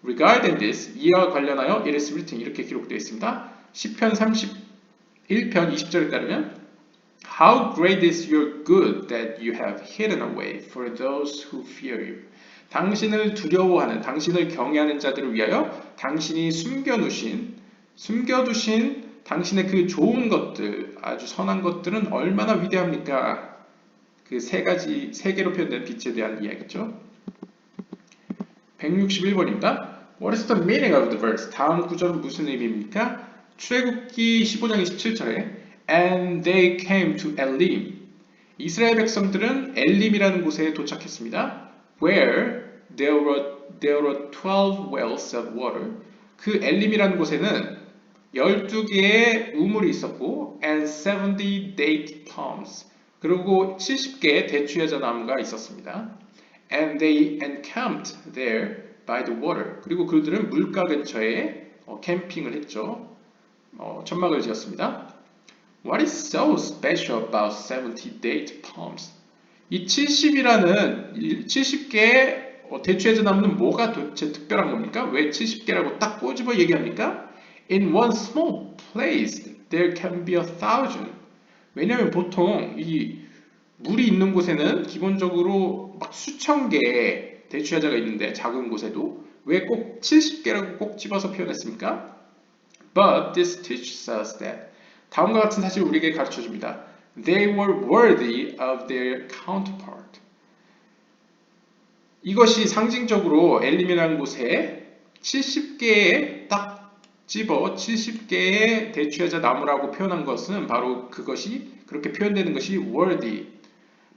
Regarding this, 이와 관련하여 it is written 이렇게 기록되어 있습니다. 시편 31편 20절에 따르면 How great is your good that you have hidden away for those who fear you. 당신을 두려워하는, 당신을 경외하는 자들을 위하여 당신이 숨겨두신 당신의 그 좋은 것들, 아주 선한 것들은 얼마나 위대합니까? 그 3개로 표현된 빛에 대한 이야기죠. 161번입니다. What is the meaning of the verse? 다음 구절은 무슨 의미입니까? 출애굽기 15장 27절에 And they came to Elim. 이스라엘 백성들은 엘림이라는 곳에 도착했습니다. Where there were 12 wells of water. 그 엘림이라는 곳에는 12개의 우물이 있었고 and 70 date palms. 그리고 70개의 대추여자 나무가 있었습니다. And they encamped there by the water. 그리고 그들은 물가 근처에 캠핑을 했죠. 천막을 지었습니다. What is so special about 70 date palms? 이 70개의 대추여자 나무는 뭐가 도대체 특별한 겁니까? 왜 70개라고 딱 꼬집어 얘기합니까? In one small place there can be 1,000. 왜냐하면 보통 이 물이 있는 곳에는 기본적으로 막 수천 개의 대추여자가 있는데 작은 곳에도 왜 꼭 70개라고 꼭 집어서 표현했습니까? But this teaches us that 다음과 같은 사실을 우리에게 가르쳐줍니다. They were worthy of their counterpart. 이것이 상징적으로 엘림이라는 곳에 70개의 딱 집어 70개의 대추여자 나무라고 표현한 것은 바로 그것이 그렇게 표현되는 것이 worthy.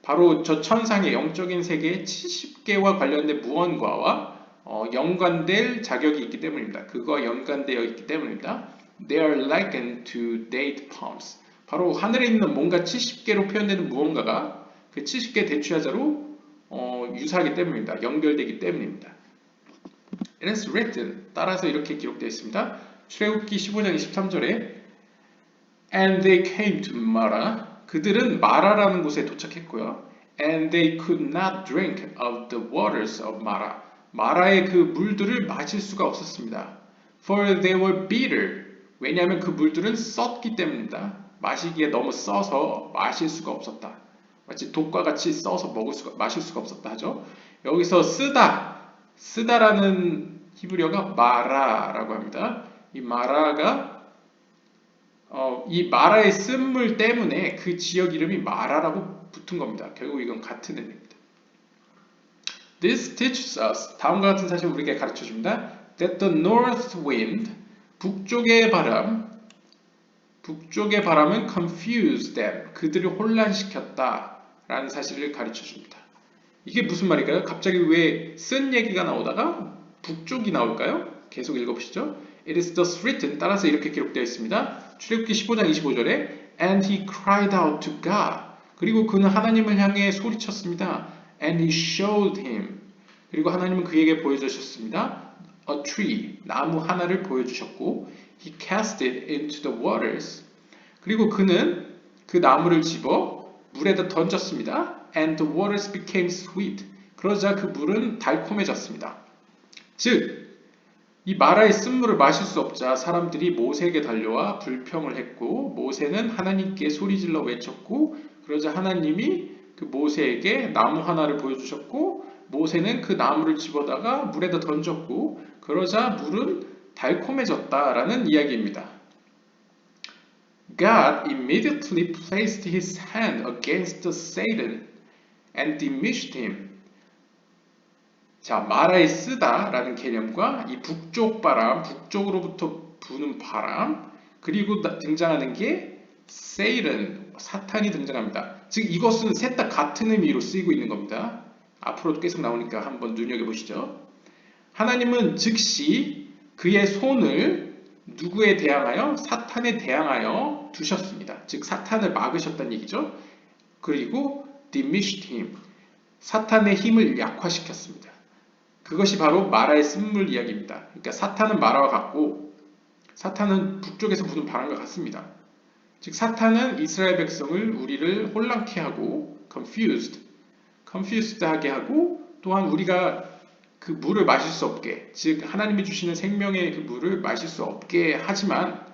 바로 저 천상의 영적인 세계의 70개와 관련된 무언가와 연관될 자격이 있기 때문입니다. 그거와 연관되어 있기 때문입니다. They are likened to date palms. 바로 하늘에 있는 뭔가 70개로 표현되는 무언가가 그 70개 대추야자로 유사하기 때문입니다. 연결되기 때문입니다. It is written. 따라서 이렇게 기록되어 있습니다. 출애굽기 15장 23절에 And they came to Mara. 그들은 마라라는 곳에 도착했고요. And they could not drink of the waters of Mara. 마라의 그 물들을 마실 수가 없었습니다. For they were bitter. 왜냐하면 그 물들은 썼기 때문입니다. 마시기에 너무 써서 마실 수가 없었다. 마치 독과 같이 써서 마실 수가 없었다 하죠. 여기서 쓰다라는 히브리어가 마라라고 합니다. 이 마라가 이 마라의 쓴물 때문에 그 지역 이름이 마라라고 붙은 겁니다. 결국 이건 같은 의미입니다. This teaches us, 다음과 같은 사실을 우리에게 가르쳐 줍니다. That the north wind, 북쪽의 바람은 confused them, 그들을 혼란시켰다 라는 사실을 가르쳐 줍니다. 이게 무슨 말일까요? 갑자기 왜 쓴 얘기가 나오다가 북쪽이 나올까요? 계속 읽어보시죠. It is thus written, 따라서 이렇게 기록되어 있습니다. 출애굽기 15장 25절에 And he cried out to God. 그리고 그는 하나님을 향해 소리쳤습니다. And he showed him. 그리고 하나님은 그에게 보여주셨습니다. A tree, 나무 하나를 보여주셨고 He cast it into the waters. 그리고 그는 그 나무를 집어 물에다 던졌습니다. And the waters became sweet. 그러자 그 물은 달콤해졌습니다. 즉, 이 마라의 쓴물을 마실 수 없자 사람들이 모세에게 달려와 불평을 했고 모세는 하나님께 소리질러 외쳤고 그러자 하나님이 그 모세에게 나무 하나를 보여주셨고 모세는 그 나무를 집어다가 물에다 던졌고 그러자 물은 달콤해졌다라는 이야기입니다. God immediately placed his hand against Satan and diminished him. 자, 마라에 쓰다라는 개념과 이 북쪽 바람, 북쪽으로부터 부는 바람, 그리고 등장하는 게 Satan, 사탄이 등장합니다. 즉 이것은 셋 다 같은 의미로 쓰이고 있는 겁니다. 앞으로도 계속 나오니까 한번 눈여겨보시죠. 하나님은 즉시 그의 손을 누구에 대항하여? 사탄에 대항하여 두셨습니다. 즉 사탄을 막으셨다는 얘기죠. 그리고 diminished him, 사탄의 힘을 약화시켰습니다. 그것이 바로 마라의 쓴물 이야기입니다. 그러니까 사탄은 마라와 같고 사탄은 북쪽에서 부는 바람과 같습니다. 즉 사탄은 이스라엘 백성을 우리를 혼란케 하고 confused 하게 하고 또한 우리가 그 물을 마실 수 없게, 즉 하나님이 주시는 생명의 그 물을 마실 수 없게 하지만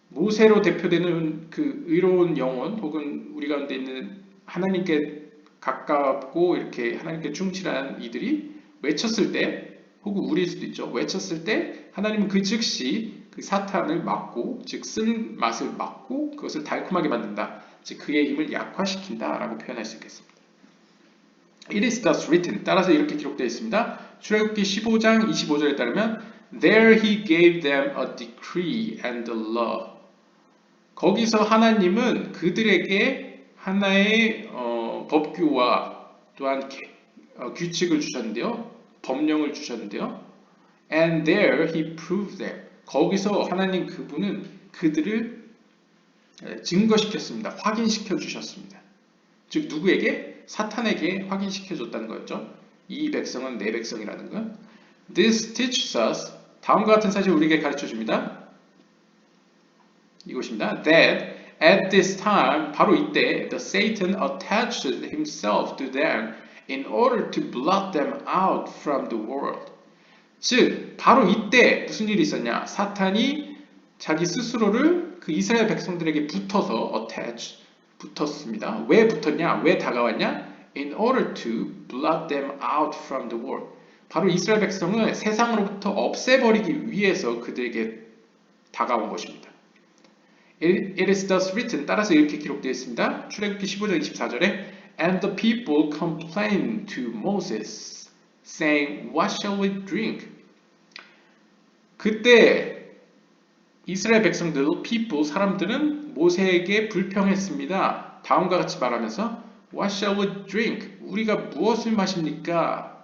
모세로 대표되는 그 의로운 영혼 혹은 우리 가운데 있는 하나님께 가깝고 이렇게 하나님께 충실한 이들이 외쳤을 때 혹은 우리일 수도 있죠. 외쳤을 때 하나님은 그 즉시 그 사탄을 막고 즉 쓴 맛을 막고 그것을 달콤하게 만든다. 즉 그의 힘을 약화시킨다 라고 표현할 수 있겠습니다. It is thus written. 따라서 이렇게 기록되어 있습니다. 출애굽기 15장 25절에 따르면 There he gave them a decree and a law. 거기서 하나님은 그들에게 하나의 법규와 또한 규칙을 주셨는데요. 법령을 주셨는데요. And there he proved them. 거기서 하나님 그분은 그들을 증거시켰습니다. 확인시켜 주셨습니다. 즉 누구에게? 사탄에게 확인시켜 줬다는 거였죠. 이 백성은 내 백성이라는 것. This teaches us, 다음과 같은 사실을 우리에게 가르쳐 줍니다. 이것입니다. That at this time, 바로 이때, the Satan attached himself to them in order to blot them out from the world. 즉, 바로 이때 무슨 일이 있었냐? 사탄이 자기 스스로를 그 이스라엘 백성들에게 붙어서 붙었습니다. 왜 붙었냐? 왜 다가왔냐? In order to blot them out from the world. 바로 이스라엘 백성을 세상으로부터 없애버리기 위해서 그들에게 다가온 것입니다. It is thus written. 따라서 이렇게 기록되어 있습니다. 출애굽기 15장 24절에 And the people complained to Moses, saying, What shall we drink? 그때 이스라엘 백성들, people, 사람들은 모세에게 불평했습니다. 다음과 같이 말하면서 What shall we drink? 우리가 무엇을 마십니까?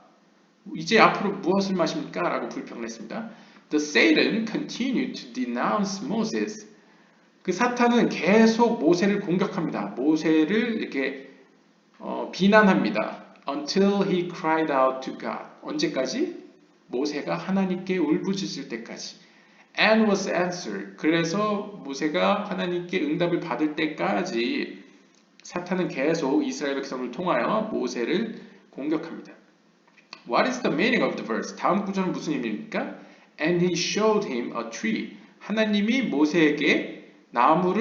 이제 앞으로 무엇을 마십니까? 라고 불평을 했습니다. The Satan continued to denounce Moses. 그 사탄은 계속 모세를 공격합니다. 모세를 이렇게 비난합니다. Until he cried out to God. 언제까지? 모세가 하나님께 울부짖을 때까지. And was answered. 그래서 모세가 하나님께 응답을 받을 때까지 사탄은 계속 이스라엘 백성을 통하여 모세를 공격합니다. What is the meaning of the verse? 다음 구절은 무슨 의미입니까? And he showed him a tree. 하나님이 모세에게 나무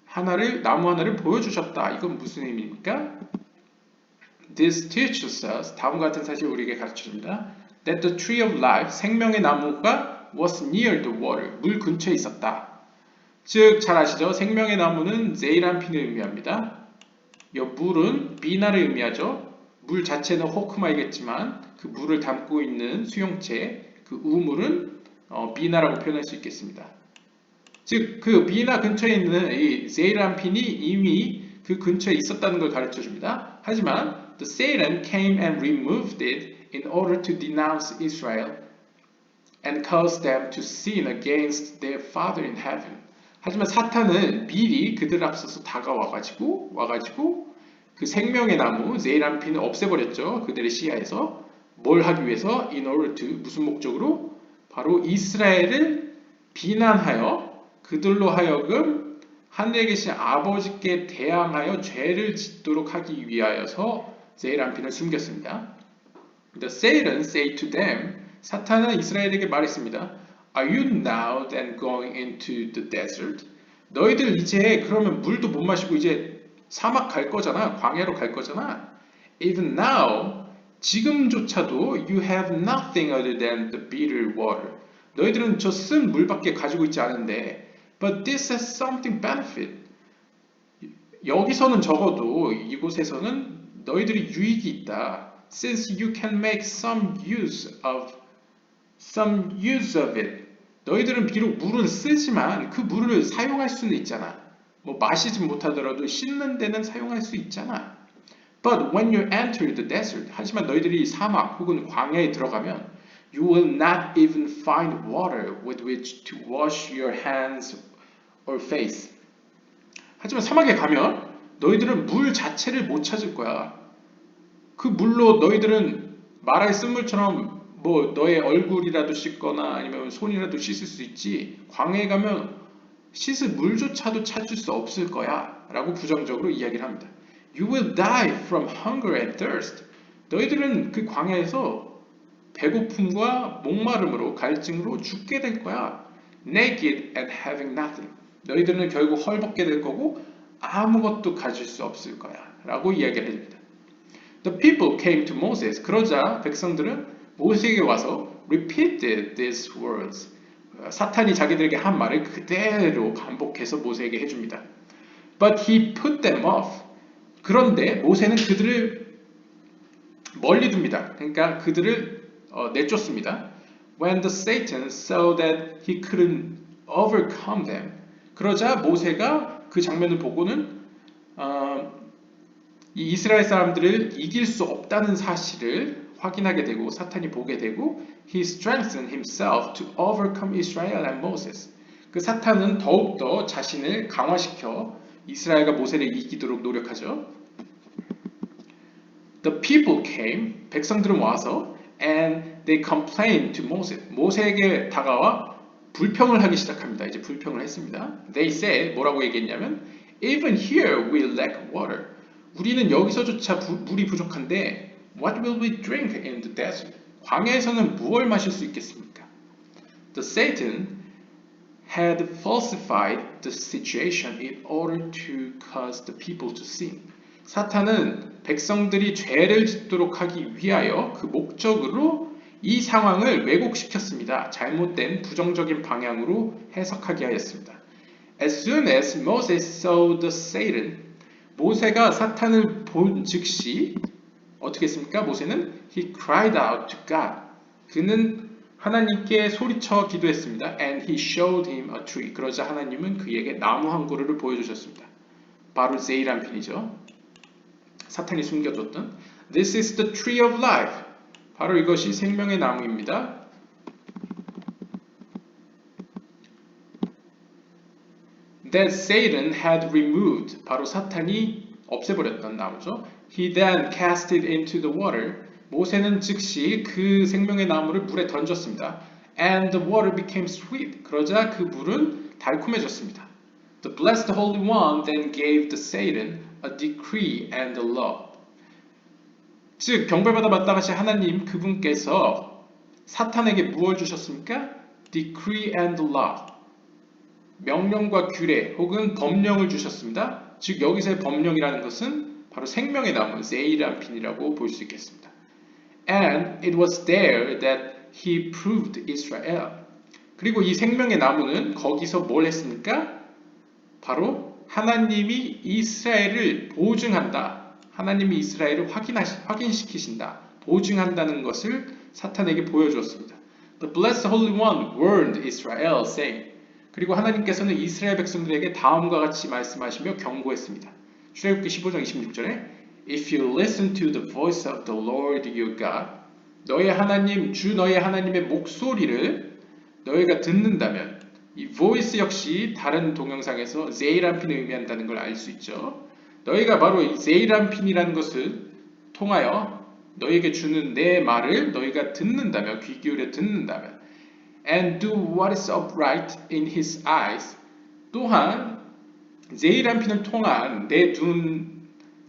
하나를 보여주셨다. 이건 무슨 의미입니까? This teaches us, 다음과 같은 사실을 우리에게 가르쳐줍니다. That the tree of life, 생명의 나무가 was near the water, 물 근처에 있었다. 즉, 잘 아시죠? 생명의 나무는 제이란핀을 의미합니다. 이 물은 비나를 의미하죠. 물 자체는 호크마이겠지만 그 물을 담고 있는 수용체, 그 우물은 비나라고 표현할 수 있겠습니다. 즉, 그 비나 근처에 있는 이 제이란핀이 이미 그 근처에 있었다는 걸 가르쳐 줍니다. 하지만 the Satan came and removed it in order to denounce Israel and cause them to sin against their Father in heaven. 하지만 사탄은 미리 그들 앞서서 다가와가지고 그 생명의 나무 제이란핀을 없애버렸죠. 그들의 시야에서. 뭘 하기 위해서? In order to, 무슨 목적으로? 바로 이스라엘을 비난하여 그들로 하여금 하늘에 계신 아버지께 대항하여 죄를 짓도록 하기 위하여서 제이란핀을 숨겼습니다. The Satan said to them, 사탄은 이스라엘에게 말했습니다. Are you now then going into the desert? 너희들 이제 그러면 물도 못 마시고 이제 사막 갈 거잖아. 광야로 갈 거잖아. Even now, 지금조차도 you have nothing other than the bitter water. 너희들은 저 쓴 물밖에 가지고 있지 않은데 But this has something benefit. 여기서는 적어도 이곳에서는 너희들이 유익이 있다. Since you can make some use of it. 너희들은 비록 물은 쓰지만 그 물을 사용할 수는 있잖아. 뭐 마시진 못하더라도 씻는 데는 사용할 수 있잖아. But when you enter the desert, 하지만 너희들이 사막 혹은 광야에 들어가면 You will not even find water with which to wash your hands or face. 하지만 사막에 가면 너희들은 물 자체를 못 찾을 거야. 그 물로 너희들은 마라에 쓴 물처럼 뭐 너의 얼굴이라도 씻거나 아니면 손이라도 씻을 수 있지. 광야에 가면 씻을 물조차도 찾을 수 없을 거야. 라고 부정적으로 이야기를 합니다. You will die from hunger and thirst. 너희들은 그 광야에서 배고픔과 목마름으로 갈증으로 죽게 될 거야. Naked and having nothing. 너희들은 결국 헐벗게 될 거고 아무것도 가질 수 없을 거야. 라고 이야기를 해줍니다. The people came to Moses. 그러자 백성들은 모세에게 와서 repeated these words. 사탄이 자기들에게 한 말을 그대로 반복해서 모세에게 해줍니다. But he put them off. 그런데 모세는 그들을 멀리 둡니다. 그러니까 그들을 내쫓습니다. When the Satan saw that he couldn't overcome them. 그러자 모세가 그 장면을 보고는 이 이스라엘 사람들을 이길 수 없다는 사실을 확인하게 되고 사탄이 보게 되고 he strengthened himself to overcome Israel and Moses. 그 사탄은 더욱더 자신을 강화시켜 이스라엘과 모세를 이기도록 노력하죠. The people came, 백성들은 와서 and they complained to Moses. 모세에게 다가와 불평을 하기 시작합니다. 이제 불평을 했습니다. They said, 뭐라고 얘기했냐면 Even here we lack water. 우리는 여기서조차 물이 부족한데 What will we drink in the desert? 광야에서는 무엇을 마실 수 있겠습니까? The Satan had falsified the situation in order to cause the people to sin. 사탄은 백성들이 죄를 짓도록 하기 위하여 그 목적으로 이 상황을 왜곡시켰습니다. 잘못된 부정적인 방향으로 해석하게 하였습니다. As soon as Moses saw the Satan, 모세가 사탄을 본 즉시 어떻게 했습니까? 모세는 He cried out to God. 그는 하나님께 소리쳐 기도했습니다. And he showed him a tree. 그러자 하나님은 그에게 나무 한 그루를 보여주셨습니다. 바로 세이란핀이죠. 사탄이 숨겨줬던 This is the tree of life. 바로 이것이 생명의 나무입니다. That Satan had removed. 바로 사탄이 없애버렸던 나무죠. He then cast it into the water. 모세는 즉시 그 생명의 나무를 물에 던졌습니다. And the water became sweet. 그러자 그 물은 달콤해졌습니다. The blessed Holy One then gave the Satan a decree and a law. 즉 경배받아 마땅하신 하나님 그분께서 사탄에게 무엇을 주셨습니까? Decree and law. 명령과 규례 혹은 법령을 주셨습니다. 즉 여기서의 법령이라는 것은 바로 생명의 나무 세이란핀이라고 볼 수 있겠습니다. And it was there that he proved Israel. 그리고 이 생명의 나무는 거기서 뭘 했습니까? 바로 하나님이 이스라엘을 보증한다. 하나님이 이스라엘을 확인시키신다. 보증한다는 것을 사탄에게 보여주었습니다. The blessed Holy One warned Israel, saying. 그리고 하나님께서는 이스라엘 백성들에게 다음과 같이 말씀하시며 경고했습니다. 출애굽기 15장 26절에 If you listen to the voice of the Lord your God, 너의 하나님, 주 너의 하나님의 목소리를 너희가 듣는다면, 이 voice 역시 다른 동영상에서 세이란핀을 의미한다는 걸 알 수 있죠. 너희가 바로 이 세이란핀이라는 것을 통하여 너희에게 주는 내 말을 너희가 듣는다면, 귀 기울여 듣는다면, and do what is upright in his eyes. 또한 세이란핀을 통한 내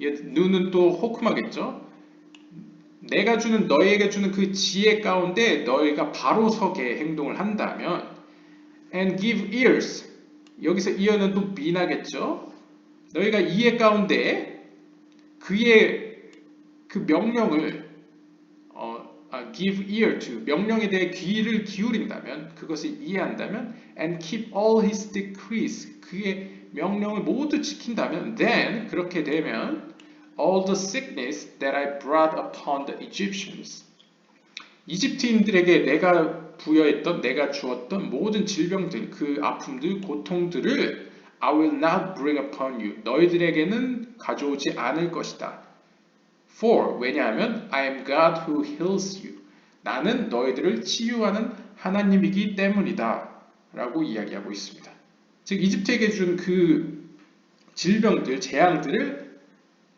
눈은 또 호큼하겠죠. 내가 주는 너희에게 주는 그 지혜 가운데 너희가 바로 서게 행동을 한다면 and give ears. 여기서 ear는 또 민하겠죠. 너희가 이해 가운데 그의 그 명령을 give ear to 명령에 대해 귀를 기울인다면 그것을 이해한다면 and keep all his decrees 그의 명령을 모두 지킨다면 then 그렇게 되면 all the sickness that I brought upon the Egyptians 이집트인들에게 내가 부여했던 내가 주었던 모든 질병들 그 아픔들 고통들을 I will not bring upon you 너희들에게는 가져오지 않을 것이다. For 왜냐하면 I am God who heals you 나는 너희들을 치유하는 하나님이기 때문이다 라고 이야기하고 있습니다. 즉 이집트에게 준 그 질병들 재앙들을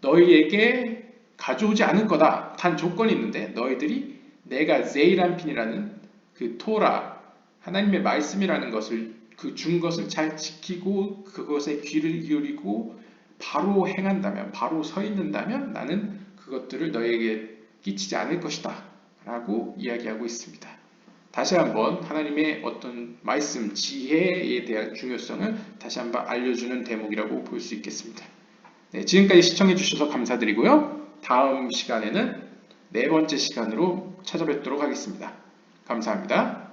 너희에게 가져오지 않을 거다. 단 조건이 있는데 너희들이 내가 세이란핀이라는 그 토라 하나님의 말씀이라는 것을 그 준 것을 잘 지키고 그것에 귀를 기울이고 바로 행한다면 바로 서 있는다면 나는 그것들을 너희에게 끼치지 않을 것이다 라고 이야기하고 있습니다. 다시 한번 하나님의 어떤 말씀, 지혜에 대한 중요성을 다시 한번 알려주는 대목이라고 볼 수 있겠습니다. 네, 지금까지 시청해 주셔서 감사드리고요. 다음 시간에는 네 번째 시간으로 찾아뵙도록 하겠습니다. 감사합니다.